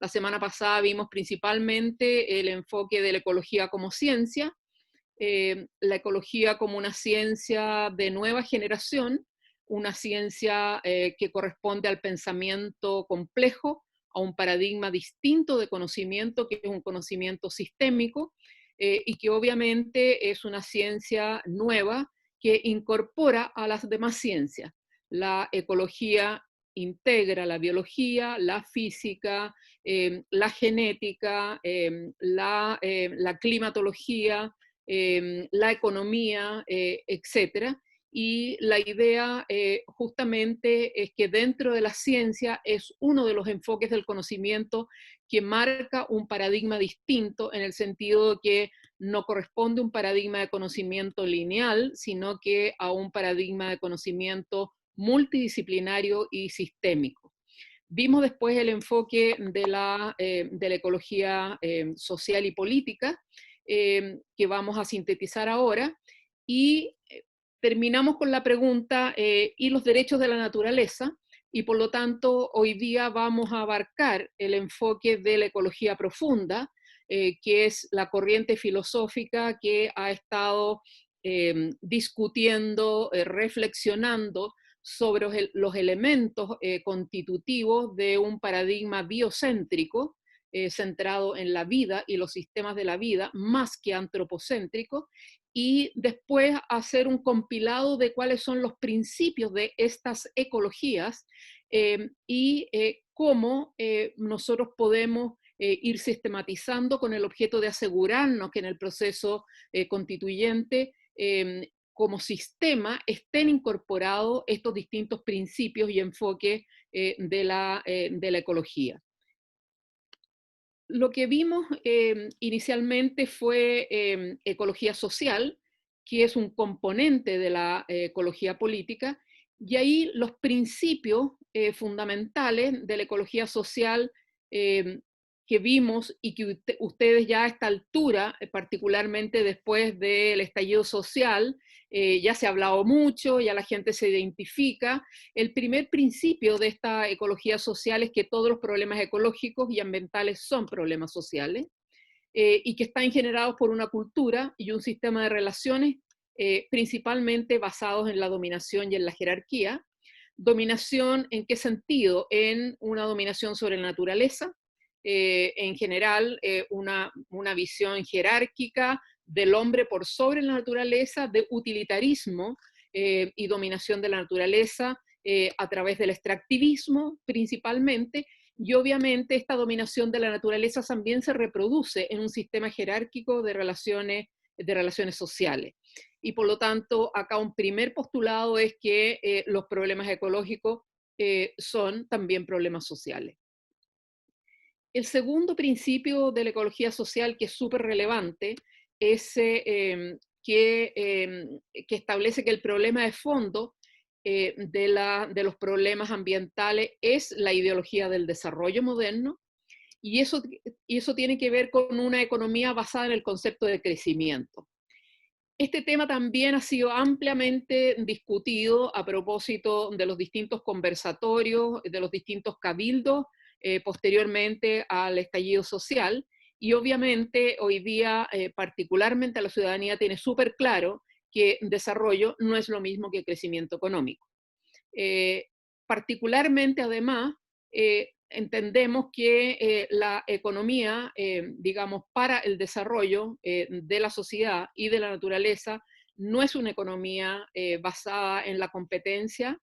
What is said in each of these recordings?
La semana pasada vimos principalmente el enfoque de la ecología como ciencia, la ecología como una ciencia de nueva generación, una ciencia que corresponde al pensamiento complejo, a un paradigma distinto de conocimiento, que es un conocimiento sistémico, y que obviamente es una ciencia nueva que incorpora a las demás ciencias. La ecología integra la biología, la física, la genética, la climatología, la economía, etcétera. Y la idea justamente es que dentro de la ciencia es uno de los enfoques del conocimiento que marca un paradigma distinto en el sentido de que no corresponde a un paradigma de conocimiento lineal, sino que a un paradigma de conocimiento multidisciplinario y sistémico. Vimos después el enfoque de la ecología social y política, que vamos a sintetizar ahora, y terminamos con la pregunta, ¿y los derechos de la naturaleza? Y por lo tanto, hoy día vamos a abarcar el enfoque de la ecología profunda, que es la corriente filosófica que ha estado discutiendo, reflexionando sobre los elementos constitutivos de un paradigma biocéntrico, centrado en la vida y los sistemas de la vida, más que antropocéntrico, y después hacer un compilado de cuáles son los principios de estas ecologías y cómo nosotros podemos ir sistematizando con el objeto de asegurarnos que en el proceso constituyente como sistema estén incorporados estos distintos principios y enfoques de la ecología. Lo que vimos inicialmente fue ecología social, que es un componente de la ecología política, y ahí los principios fundamentales de la ecología social eh, que vimos y que ustedes ya a esta altura, particularmente después del estallido social, ya se ha hablado mucho, ya la gente se identifica. El primer principio de esta ecología social es que todos los problemas ecológicos y ambientales son problemas sociales y que están generados por una cultura y un sistema de relaciones principalmente basados en la dominación y en la jerarquía. ¿Dominación en qué sentido? En una dominación sobre la naturaleza, en general una visión jerárquica del hombre por sobre la naturaleza, de utilitarismo y dominación de la naturaleza a través del extractivismo principalmente, y obviamente esta dominación de la naturaleza también se reproduce en un sistema jerárquico de relaciones sociales. Y por lo tanto, acá un primer postulado es que los problemas ecológicos son también problemas sociales. El segundo principio de la ecología social, que es súper relevante, es que establece que el problema de fondo de los problemas ambientales es la ideología del desarrollo moderno, y eso tiene que ver con una economía basada en el concepto de crecimiento. Este tema también ha sido ampliamente discutido a propósito de los distintos conversatorios, de los distintos cabildos, posteriormente al estallido social, y obviamente hoy día, particularmente la ciudadanía tiene súper claro que desarrollo no es lo mismo que crecimiento económico. Eh, Particularmente, además, entendemos que la economía, digamos, para el desarrollo de la sociedad y de la naturaleza, no es una economía basada en la competencia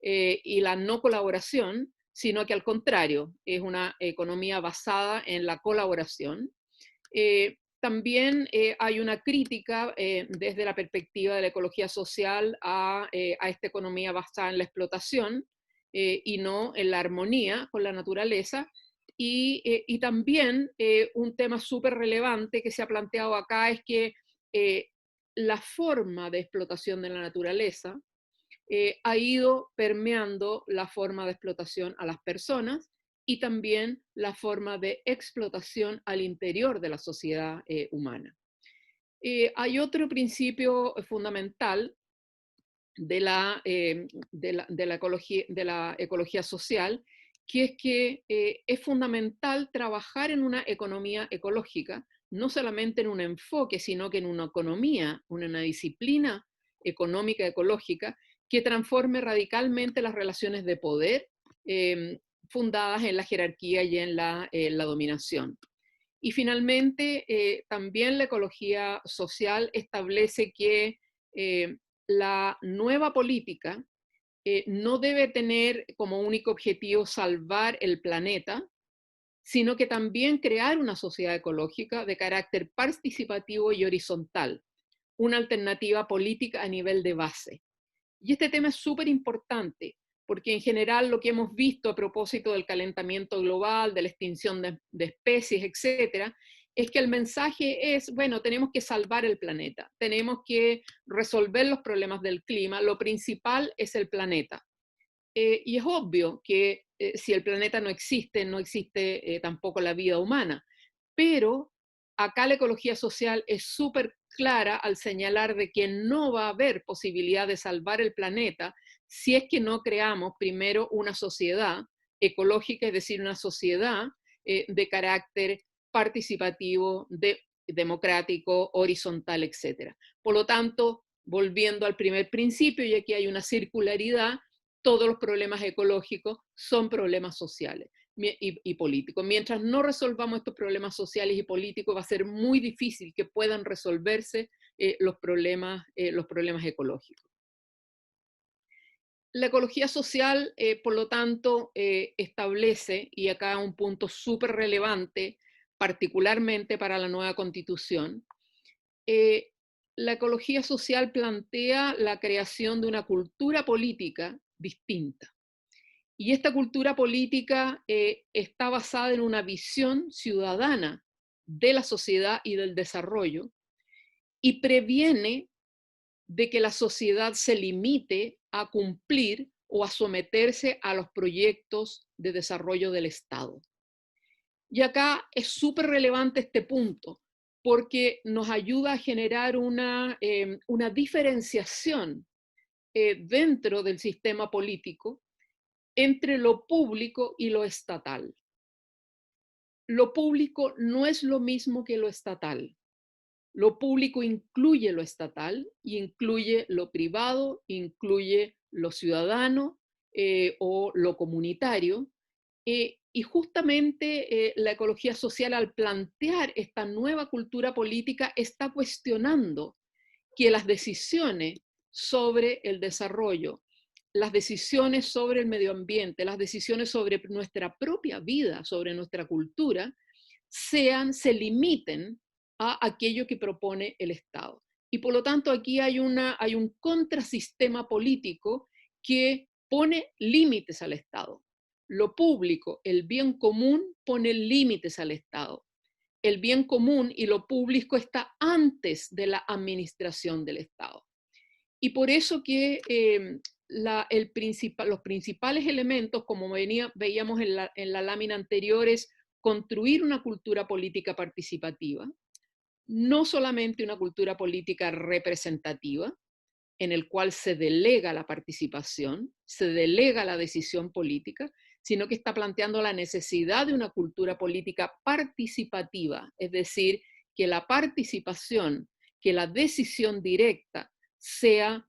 y la no colaboración, sino que al contrario, es una economía basada en la colaboración. También hay una crítica desde la perspectiva de la ecología social a esta economía basada en la explotación y no en la armonía con la naturaleza. Y también un tema súper relevante que se ha planteado acá es que eh, la forma de explotación de la naturaleza ha ido permeando la forma de explotación a las personas y también la forma de explotación al interior de la sociedad humana. Hay otro principio fundamental de la ecología social, que es que es fundamental trabajar en una economía ecológica, no solamente en un enfoque, sino que en una economía, una disciplina económica ecológica que transforme radicalmente las relaciones de poder fundadas en la jerarquía y en la dominación. Y finalmente, también la ecología social establece que la nueva política no debe tener como único objetivo salvar el planeta, sino que también crear una sociedad ecológica de carácter participativo y horizontal, una alternativa política a nivel de base. Y este tema es súper importante, porque en general lo que hemos visto a propósito del calentamiento global, de la extinción de especies, etcétera, es que el mensaje es, bueno, tenemos que salvar el planeta, tenemos que resolver los problemas del clima, lo principal es el planeta. Y es obvio que si el planeta no existe, no existe tampoco la vida humana. Pero acá la ecología social es súper clara al señalar de que no va a haber posibilidad de salvar el planeta si es que no creamos primero una sociedad ecológica, es decir, una sociedad de carácter participativo, democrático, horizontal, etc. Por lo tanto, volviendo al primer principio, y aquí hay una circularidad, todos los problemas ecológicos son problemas sociales y políticos. Mientras no resolvamos estos problemas sociales y políticos, va a ser muy difícil que puedan resolverse los problemas ecológicos. La ecología social, por lo tanto, establece, y acá un punto súper relevante, particularmente para la nueva constitución, eh, la ecología social plantea la creación de una cultura política distinta. Y esta cultura política está basada en una visión ciudadana de la sociedad y del desarrollo y previene de que la sociedad se limite a cumplir o a someterse a los proyectos de desarrollo del Estado. Y acá es súper relevante este punto porque nos ayuda a generar una diferenciación dentro del sistema político entre lo público y lo estatal. Lo público no es lo mismo que lo estatal. Lo público incluye lo estatal y incluye lo privado, incluye lo ciudadano o lo comunitario. Y justamente la ecología social, al plantear esta nueva cultura política, está cuestionando que las decisiones sobre el desarrollo, las decisiones sobre el medio ambiente, las decisiones sobre nuestra propia vida, sobre nuestra cultura, se limiten a aquello que propone el Estado. Y por lo tanto aquí hay un contrasistema político que pone límites al Estado. Lo público, el bien común, pone límites al Estado. El bien común y lo público está antes de la administración del Estado. Y por eso que los principales elementos, como veíamos en la lámina anterior, es construir una cultura política participativa, no solamente una cultura política representativa, en el cual se delega la participación, se delega la decisión política, sino que está planteando la necesidad de una cultura política participativa, es decir, que la participación, que la decisión directa sea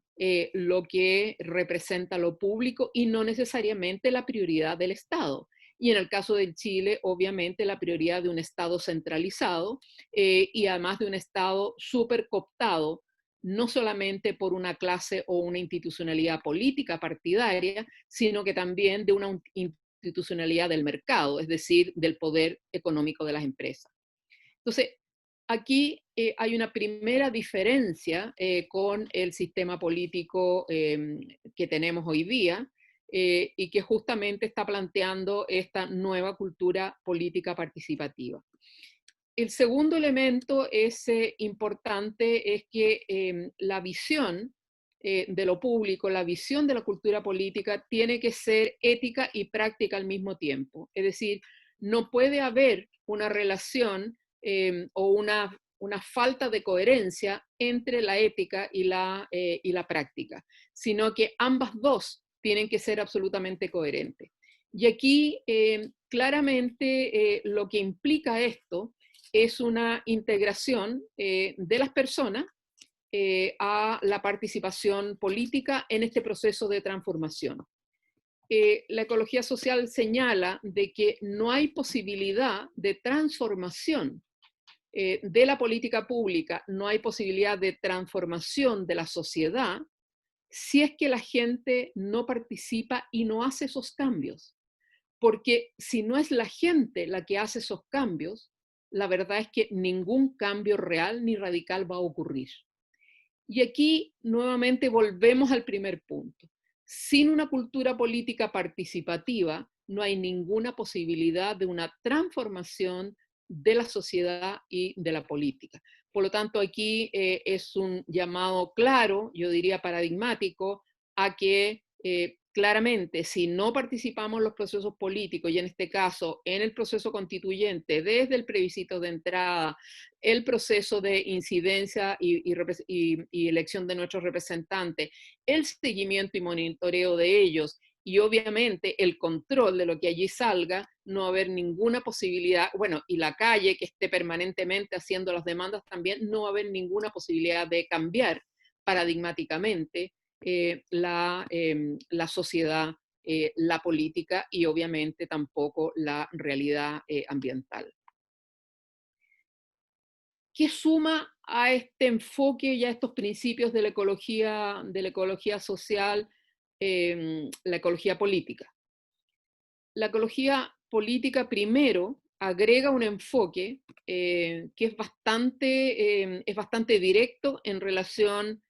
lo que representa lo público y no necesariamente la prioridad del Estado. Y en el caso de Chile, obviamente la prioridad de un Estado centralizado y además de un Estado súper cooptado, no solamente por una clase o una institucionalidad política partidaria, sino que también de una institucionalidad del mercado, es decir, del poder económico de las empresas. Entonces, aquí hay una primera diferencia con el sistema político que tenemos hoy día y que justamente está planteando esta nueva cultura política participativa. El segundo elemento importante es que la visión de lo público, la visión de la cultura política tiene que ser ética y práctica al mismo tiempo. Es decir, no puede haber una relación o una falta de coherencia entre la ética y la práctica, sino que ambas dos tienen que ser absolutamente coherentes. Y aquí claramente lo que implica esto es una integración de las personas a la participación política en este proceso de transformación. La ecología social señala de que no hay posibilidad de transformación de la política pública, no hay posibilidad de transformación de la sociedad si es que la gente no participa y no hace esos cambios. Porque si no es la gente la que hace esos cambios, la verdad es que ningún cambio real ni radical va a ocurrir. Y aquí nuevamente volvemos al primer punto. Sin una cultura política participativa, no hay ninguna posibilidad de una transformación de la sociedad y de la política. Por lo tanto, aquí es un llamado claro, yo diría paradigmático, a que claramente si no participamos en los procesos políticos, y en este caso en el proceso constituyente, desde el plebiscito de entrada, el proceso de incidencia y elección de nuestros representantes, el seguimiento y monitoreo de ellos, y obviamente el control de lo que allí salga, no va a haber ninguna posibilidad, bueno, y la calle que esté permanentemente haciendo las demandas también, no va a haber ninguna posibilidad de cambiar paradigmáticamente la sociedad, la política y obviamente tampoco la realidad ambiental. ¿Qué suma a este enfoque y a estos principios de la ecología social, la ecología política? La ecología política primero agrega un enfoque que es bastante directo en relación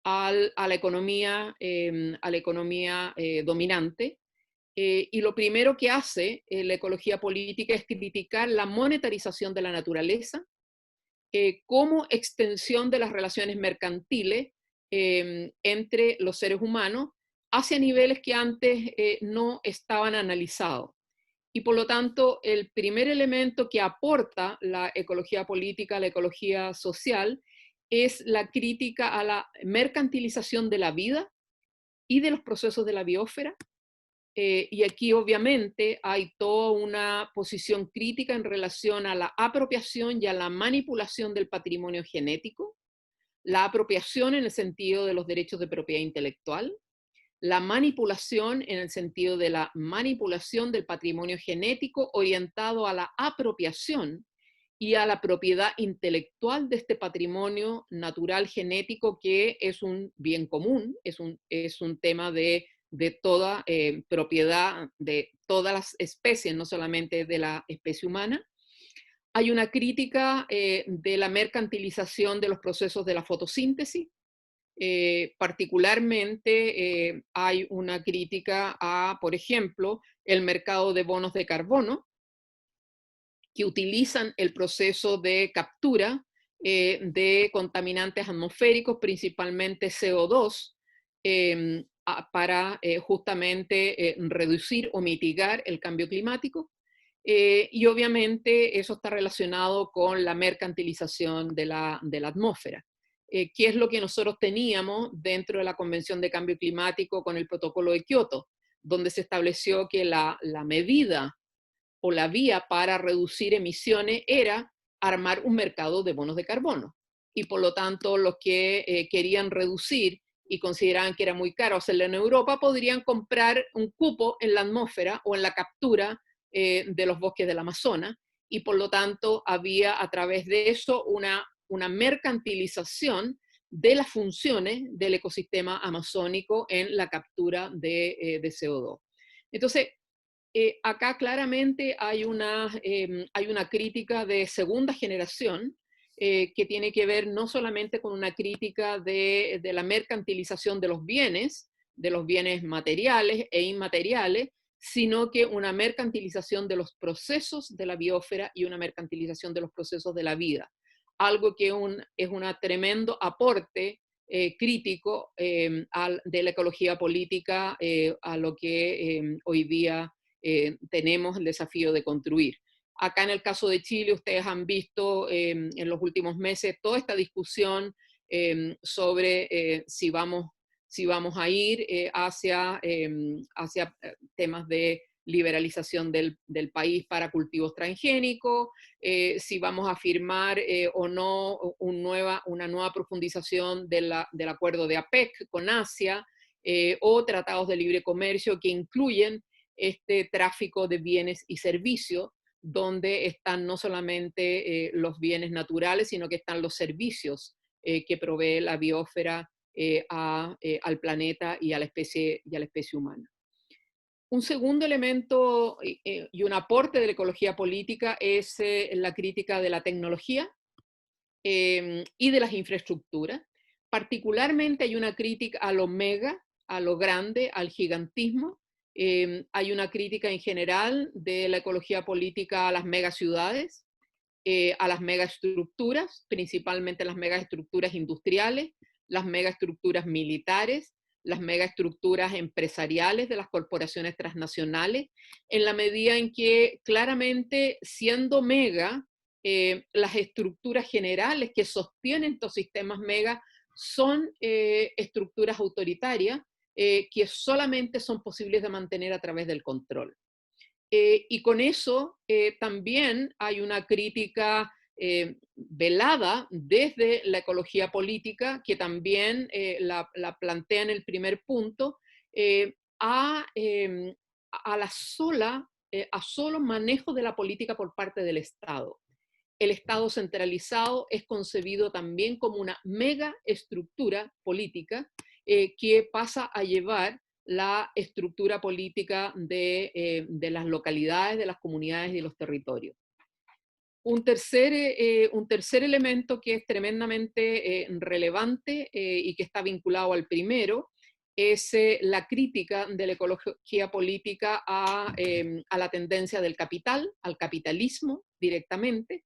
a la economía dominante. Y lo primero que hace la ecología política es criticar la monetarización de la naturaleza como extensión de las relaciones mercantiles entre los seres humanos hacia niveles que antes no estaban analizados. Y por lo tanto, el primer elemento que aporta la ecología política, la ecología social, es la crítica a la mercantilización de la vida y de los procesos de la biosfera. Y aquí obviamente hay toda una posición crítica en relación a la apropiación y a la manipulación del patrimonio genético, la apropiación en el sentido de los derechos de propiedad intelectual, la manipulación en el sentido de la manipulación del patrimonio genético orientado a la apropiación y a la propiedad intelectual de este patrimonio natural genético que es un bien común, es un tema de toda propiedad de todas las especies, no solamente de la especie humana. Hay una crítica de la mercantilización de los procesos de la fotosíntesis. Particularmente hay una crítica a, por ejemplo, el mercado de bonos de carbono, que utilizan el proceso de captura de contaminantes atmosféricos, principalmente CO2, para justamente reducir o mitigar el cambio climático. Y obviamente eso está relacionado con la mercantilización de la atmósfera. ¿Qué es lo que nosotros teníamos dentro de la Convención de Cambio Climático con el Protocolo de Kioto, donde se estableció que la medida o la vía para reducir emisiones era armar un mercado de bonos de carbono? Y por lo tanto, los que querían reducir y consideraban que era muy caro hacerlo en Europa, podrían comprar un cupo en la atmósfera o en la captura de los bosques del Amazonas, y por lo tanto había a través de eso una mercantilización de las funciones del ecosistema amazónico en la captura de CO2. Entonces, acá claramente hay una crítica de segunda generación que tiene que ver no solamente con una crítica de la mercantilización de los bienes materiales e inmateriales, sino que una mercantilización de los procesos de la biosfera y una mercantilización de los procesos de la vida. Algo que es un tremendo aporte crítico de la ecología política a lo que hoy día tenemos el desafío de construir. Acá en el caso de Chile, ustedes han visto en los últimos meses toda esta discusión sobre si vamos a ir hacia temas de liberalización del país para cultivos transgénicos, si vamos a firmar o no una nueva profundización del acuerdo de APEC con Asia, o tratados de libre comercio que incluyen este tráfico de bienes y servicios, donde están no solamente los bienes naturales, sino que están los servicios que provee la biosfera al planeta y a la especie humana. Un segundo elemento y un aporte de la ecología política es la crítica de la tecnología y de las infraestructuras. Particularmente hay una crítica a lo mega, a lo grande, al gigantismo. Hay una crítica en general de la ecología política a las megaciudades, a las megaestructuras, principalmente las megaestructuras industriales, las megaestructuras militares, las megaestructuras empresariales de las corporaciones transnacionales, en la medida en que claramente siendo mega, las estructuras generales que sostienen estos sistemas mega son estructuras autoritarias que solamente son posibles de mantener a través del control. Y con eso también hay una crítica velada desde la ecología política, que también la plantea en el primer punto, a solo manejo de la política por parte del Estado. El Estado centralizado es concebido también como una mega estructura política que pasa a llevar la estructura política de las localidades, de las comunidades y de los territorios. Un tercer elemento que es tremendamente relevante y que está vinculado al primero es la crítica de la ecología política a la tendencia del capital, al capitalismo directamente,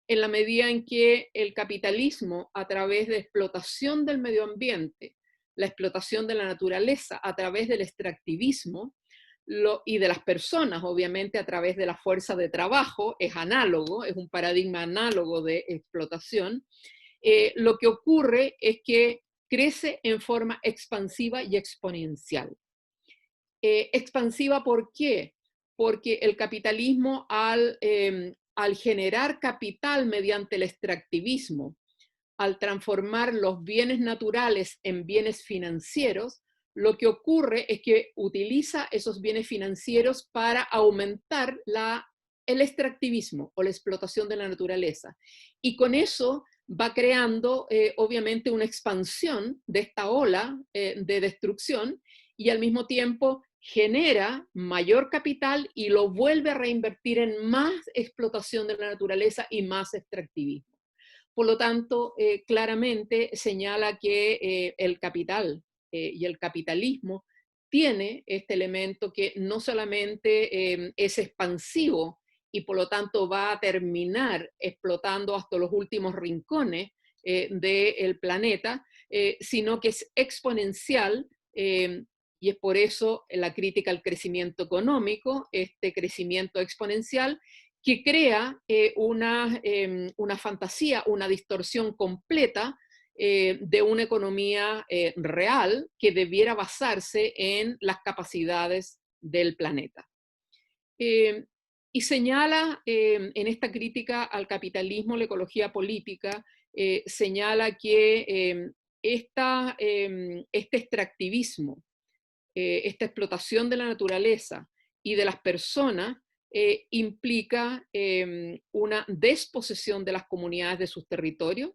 en la medida en que el capitalismo, a través de explotación del medio ambiente, la explotación de la naturaleza a través del extractivismo y de las personas, obviamente, a través de la fuerza de trabajo, es análogo, es un paradigma análogo de explotación, lo que ocurre es que crece en forma expansiva y exponencial. Expansiva, ¿por qué? Porque el capitalismo al generar capital mediante el extractivismo, al transformar los bienes naturales en bienes financieros, lo que ocurre es que utiliza esos bienes financieros para aumentar el extractivismo o la explotación de la naturaleza. Y con eso va creando, obviamente, una expansión de esta ola de destrucción y al mismo tiempo genera mayor capital y lo vuelve a reinvertir en más explotación de la naturaleza y más extractivismo. Por lo tanto, claramente señala que el capital y el capitalismo tiene este elemento que no solamente es expansivo y por lo tanto va a terminar explotando hasta los últimos rincones del planeta, sino que es exponencial y es por eso la crítica al crecimiento económico, este crecimiento exponencial, que crea una fantasía, una distorsión completa de una economía real que debiera basarse en las capacidades del planeta. Y señala en esta crítica al capitalismo, la ecología política, señala que este extractivismo, esta explotación de la naturaleza y de las personas implica una desposesión de las comunidades de sus territorios.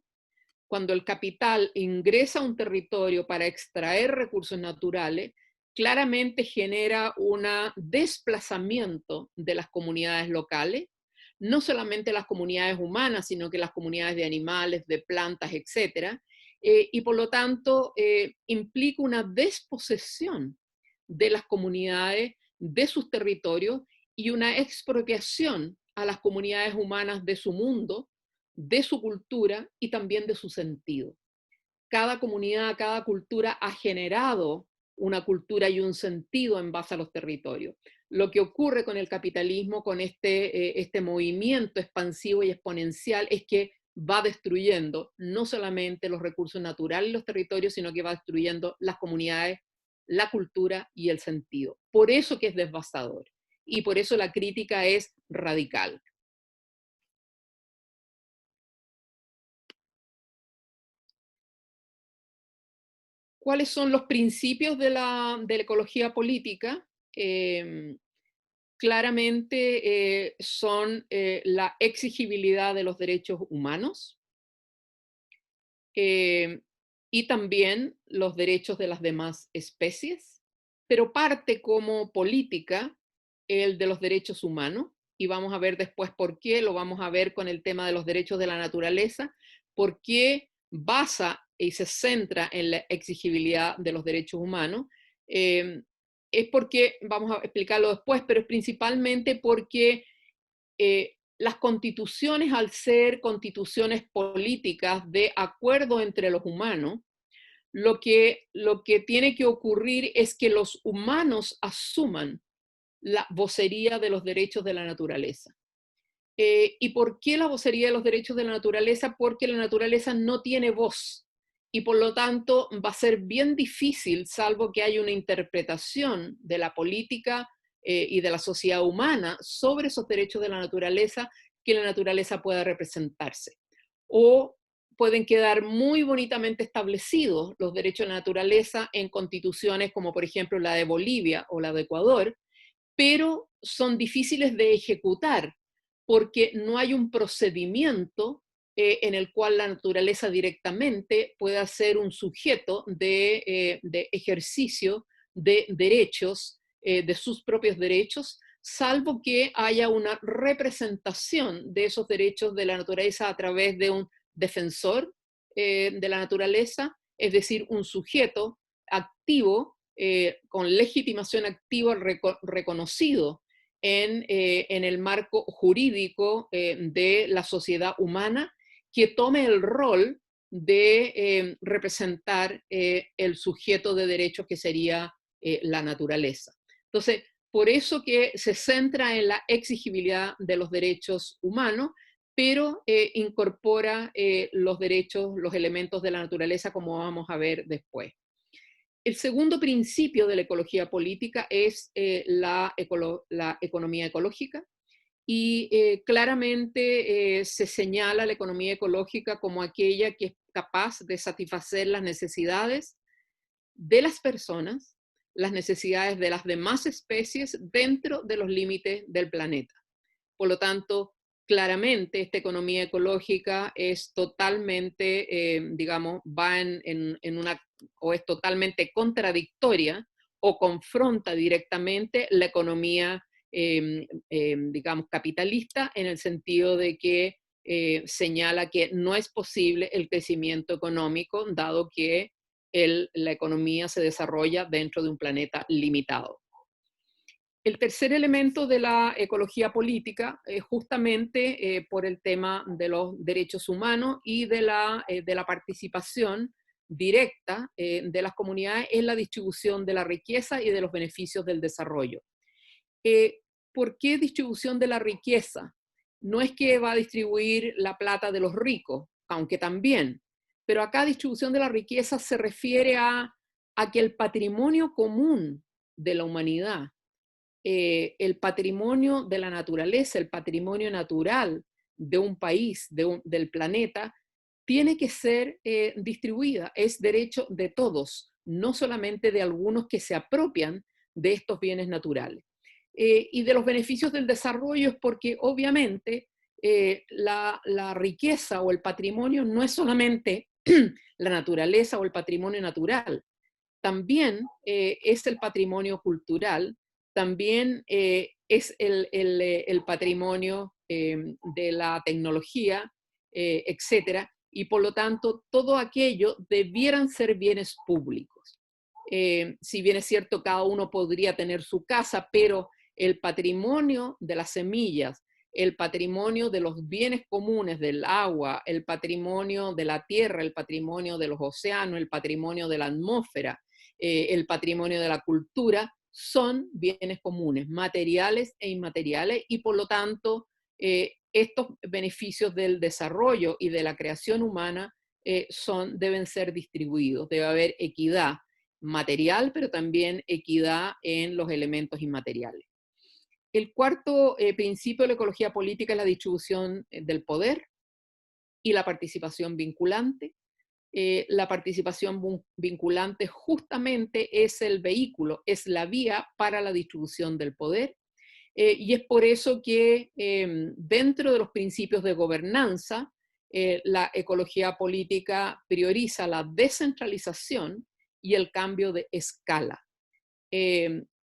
Cuando el capital ingresa a un territorio para extraer recursos naturales, claramente genera un desplazamiento de las comunidades locales, no solamente las comunidades humanas, sino que las comunidades de animales, de plantas, etc. Y por lo tanto implica una desposesión de las comunidades, de sus territorios y una expropiación a las comunidades humanas de su mundo, de su cultura y también de su sentido. Cada comunidad, cada cultura ha generado una cultura y un sentido en base a los territorios. Lo que ocurre con el capitalismo, con este movimiento expansivo y exponencial, es que va destruyendo no solamente los recursos naturales y los territorios, sino que va destruyendo las comunidades, la cultura y el sentido. Por eso que es devastador. y por eso la crítica es radical. ¿Cuáles son los principios de la ecología política? Claramente son la exigibilidad de los derechos humanos, eh, y también los derechos de las demás especies, pero parte como política el de los derechos humanos, y vamos a ver después por qué, lo vamos a ver con el tema de los derechos de la naturaleza, por qué basa y se centra en la exigibilidad de los derechos humanos. Eh, es porque, vamos a explicarlo después, pero es principalmente porque las constituciones, al ser constituciones políticas de acuerdo entre los humanos, lo que tiene que ocurrir es que los humanos asuman la vocería de los derechos de la naturaleza. ¿Y por qué la vocería de los derechos de la naturaleza? Porque la naturaleza no tiene voz y por lo tanto va a ser bien difícil, salvo que haya una interpretación de la política y de la sociedad humana sobre esos derechos de la naturaleza, que la naturaleza pueda representarse. O pueden quedar muy bonitamente establecidos los derechos de la naturaleza en constituciones como por ejemplo la de Bolivia o la de Ecuador, pero son difíciles de ejecutar porque no hay un procedimiento en el cual la naturaleza directamente pueda ser un sujeto de ejercicio de derechos, de sus propios derechos, salvo que haya una representación de esos derechos de la naturaleza a través de un defensor de la naturaleza, es decir, un sujeto activo, con legitimación activa reconocido en el marco jurídico de la sociedad humana, que tome el rol de representar el sujeto de derechos que sería la naturaleza. Entonces, por eso que se centra en la exigibilidad de los derechos humanos, pero incorpora los derechos, los elementos de la naturaleza, como vamos a ver después. El segundo principio de la ecología política es la economía ecológica, y claramente se señala la economía ecológica como aquella que es capaz de satisfacer las necesidades de las personas, las necesidades de las demás especies dentro de los límites del planeta. Por lo tanto, claramente esta economía ecológica es totalmente, digamos, va en una, o es totalmente contradictoria o confronta directamente la economía, digamos, capitalista, en el sentido de que señala que no es posible el crecimiento económico, dado que la economía se desarrolla dentro de un planeta limitado. El tercer elemento de la ecología política es justamente por el tema de los derechos humanos y de la participación directa de las comunidades en la distribución de la riqueza y de los beneficios del desarrollo. ¿Por qué distribución de la riqueza? No es que va a distribuir la plata de los ricos, aunque también, pero acá distribución de la riqueza se refiere a que el patrimonio común de la humanidad, el patrimonio de la naturaleza, el patrimonio natural de un país, del planeta, tiene que ser distribuida. Es derecho de todos, no solamente de algunos que se apropian de estos bienes naturales. Y de los beneficios del desarrollo es porque obviamente la riqueza o el patrimonio no es solamente la naturaleza o el patrimonio natural, también es el patrimonio cultural, también es el patrimonio de la tecnología, etcétera, y por lo tanto todo aquello debieran ser bienes públicos. Si bien es cierto, cada uno podría tener su casa, pero el patrimonio de las semillas, el patrimonio de los bienes comunes del agua, el patrimonio de la tierra, el patrimonio de los océanos, el patrimonio de la atmósfera, el patrimonio de la cultura, son bienes comunes, materiales e inmateriales, y por lo tanto estos beneficios del desarrollo y de la creación humana deben ser distribuidos. Debe haber equidad material, pero también equidad en los elementos inmateriales. El cuarto principio de la ecología política es la distribución del poder y la participación vinculante. La participación vinculante justamente es el vehículo, es la vía para la distribución del poder. Y es por eso que dentro de los principios de gobernanza, la ecología política prioriza la descentralización y el cambio de escala,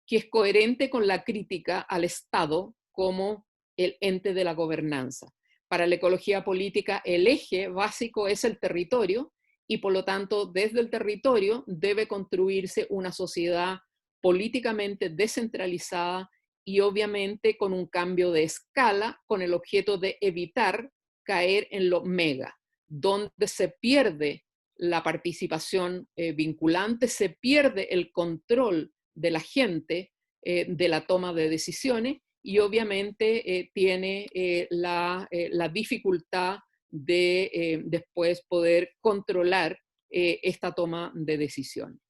que es coherente con la crítica al Estado como el ente de la gobernanza. Para la ecología política, el eje básico es el territorio y por lo tanto desde el territorio debe construirse una sociedad políticamente descentralizada y obviamente con un cambio de escala con el objeto de evitar caer en lo mega, donde se pierde la participación vinculante, se pierde el control de la gente de la toma de decisiones y obviamente tiene la dificultad de después poder controlar esta toma de decisión.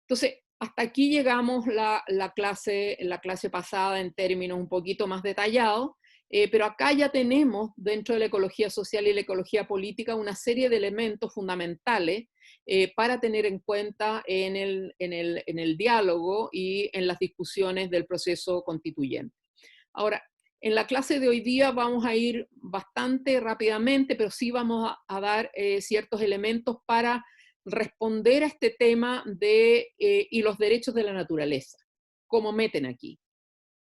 Entonces, hasta aquí llegamos la clase pasada en términos un poquito más detallados, pero acá ya tenemos dentro de la ecología social y la ecología política una serie de elementos fundamentales para tener en cuenta en el diálogo y en las discusiones del proceso constituyente. Ahora, en la clase de hoy día vamos a ir bastante rápidamente, pero sí vamos a dar ciertos elementos para responder a este tema y los derechos de la naturaleza. ¿Cómo meten aquí?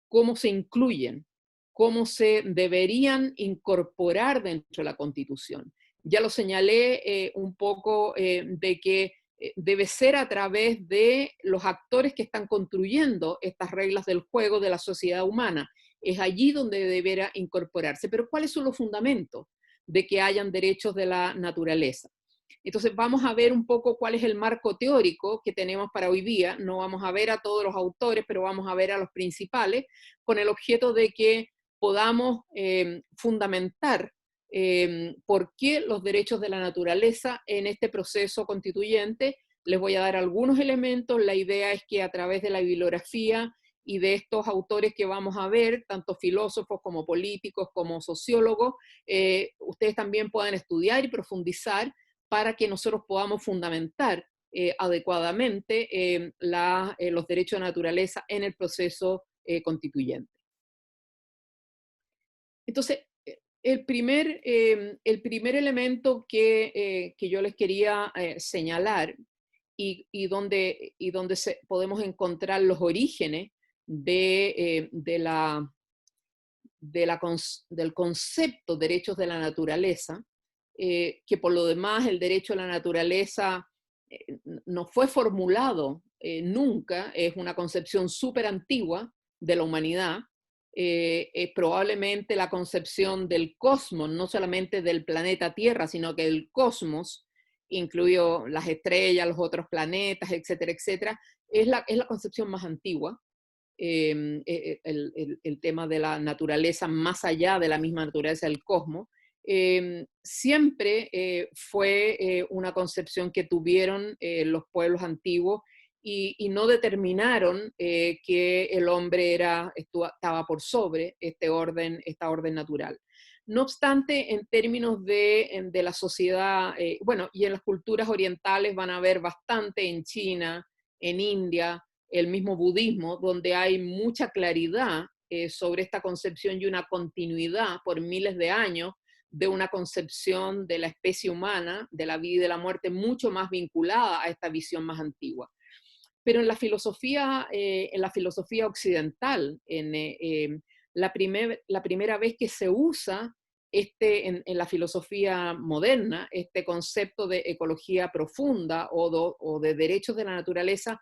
¿Cómo se incluyen? ¿Cómo se deberían incorporar dentro de la Constitución? Ya lo señalé un poco de que debe ser a través de los actores que están construyendo estas reglas del juego de la sociedad humana. Es allí donde deberá incorporarse. Pero ¿cuáles son los fundamentos de que hayan derechos de la naturaleza? Entonces vamos a ver un poco cuál es el marco teórico que tenemos para hoy día. No vamos a ver a todos los autores, pero vamos a ver a los principales, con el objeto de que podamos fundamentar por qué los derechos de la naturaleza en este proceso constituyente. Les voy a dar algunos elementos. La idea es que a través de la bibliografía y de estos autores que vamos a ver, tanto filósofos como políticos como sociólogos, ustedes también puedan estudiar y profundizar para que nosotros podamos fundamentar adecuadamente los derechos de naturaleza en el proceso constituyente. Entonces, el primer elemento que yo les quería señalar y donde podemos encontrar los orígenes del concepto derechos de la naturaleza, que por lo demás el derecho a la naturaleza no fue formulado nunca, es una concepción súper antigua de la humanidad, es probablemente la concepción del cosmos, no solamente del planeta Tierra, sino que el cosmos, incluido las estrellas, los otros planetas, etcétera, etcétera, es la concepción más antigua. El tema de la naturaleza más allá de la misma naturaleza del cosmos, siempre fue una concepción que tuvieron los pueblos antiguos y no determinaron que el hombre estaba por sobre esta orden natural. No obstante, en términos de la sociedad, bueno, y en las culturas orientales van a ver bastante en China, en India, el mismo budismo, donde hay mucha claridad sobre esta concepción y una continuidad por miles de años de una concepción de la especie humana, de la vida y de la muerte, mucho más vinculada a esta visión más antigua. Pero en la filosofía occidental, la primera vez que se usa en la filosofía moderna, este concepto de ecología profunda o de derechos de la naturaleza,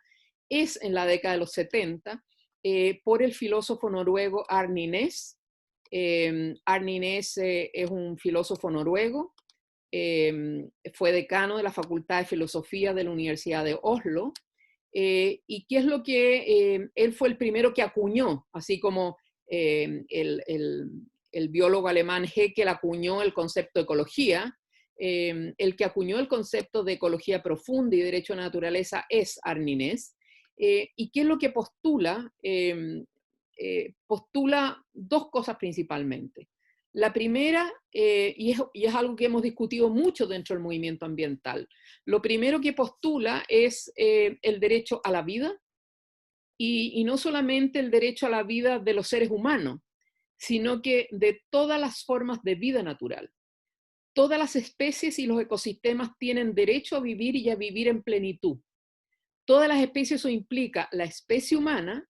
es en la década de los 70 por el filósofo noruego Arne Næss. Arne Næss es un filósofo noruego, fue decano de la Facultad de Filosofía de la Universidad de Oslo, y qué es lo que él fue el primero que acuñó, así como el biólogo alemán Haeckel acuñó el concepto de ecología. El que acuñó el concepto de ecología profunda y derecho a la naturaleza es Arne Næss. ¿Y qué es lo que postula postula dos cosas principalmente. La primera, y es algo que hemos discutido mucho dentro del movimiento ambiental, lo primero que postula es el derecho a la vida, y no solamente el derecho a la vida de los seres humanos, sino que de todas las formas de vida natural. Todas las especies y los ecosistemas tienen derecho a vivir y a vivir en plenitud. Todas las especies, eso implica la especie humana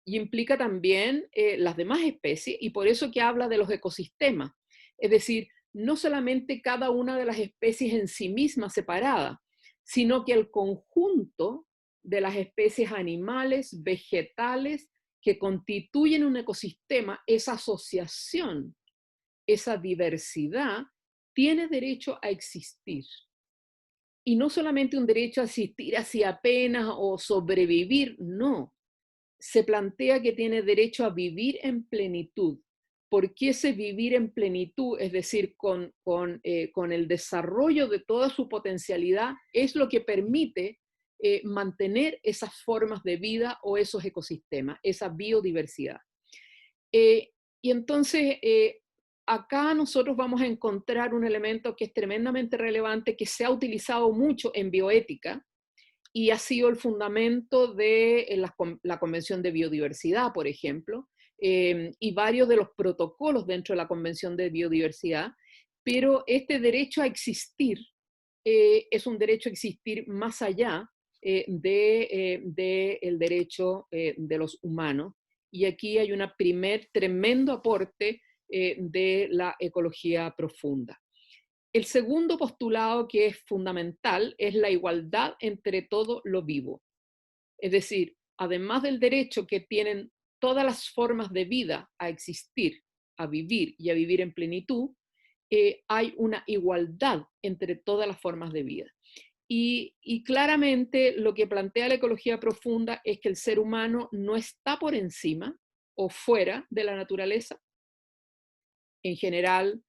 y implica también las demás especies, y por eso que habla de los ecosistemas. Es decir, no solamente cada una de las especies en sí misma separada, sino que el conjunto de las especies animales, vegetales, que constituyen un ecosistema, esa asociación, esa diversidad, tiene derecho a existir. Y no solamente un derecho a existir así apenas o sobrevivir, no. Se plantea que tiene derecho a vivir en plenitud. ¿Por qué ese vivir en plenitud? Es decir, con el desarrollo de toda su potencialidad, es lo que permite mantener esas formas de vida o esos ecosistemas, esa biodiversidad. Eh, y entonces, acá nosotros vamos a encontrar un elemento que es tremendamente relevante, que se ha utilizado mucho en bioética y ha sido el fundamento de la Convención de Biodiversidad, por ejemplo, y varios de los protocolos dentro de la Convención de Biodiversidad, pero este derecho a existir es un derecho a existir más allá del derecho de los humanos. Y aquí hay un primer tremendo aporte de la ecología profunda. El segundo postulado que es fundamental es la igualdad entre todo lo vivo. Es decir, además del derecho que tienen todas las formas de vida a existir, a vivir y a vivir en plenitud, hay una igualdad entre todas las formas de vida. Y claramente lo que plantea la ecología profunda es que el ser humano no está por encima o fuera de la naturaleza. En general,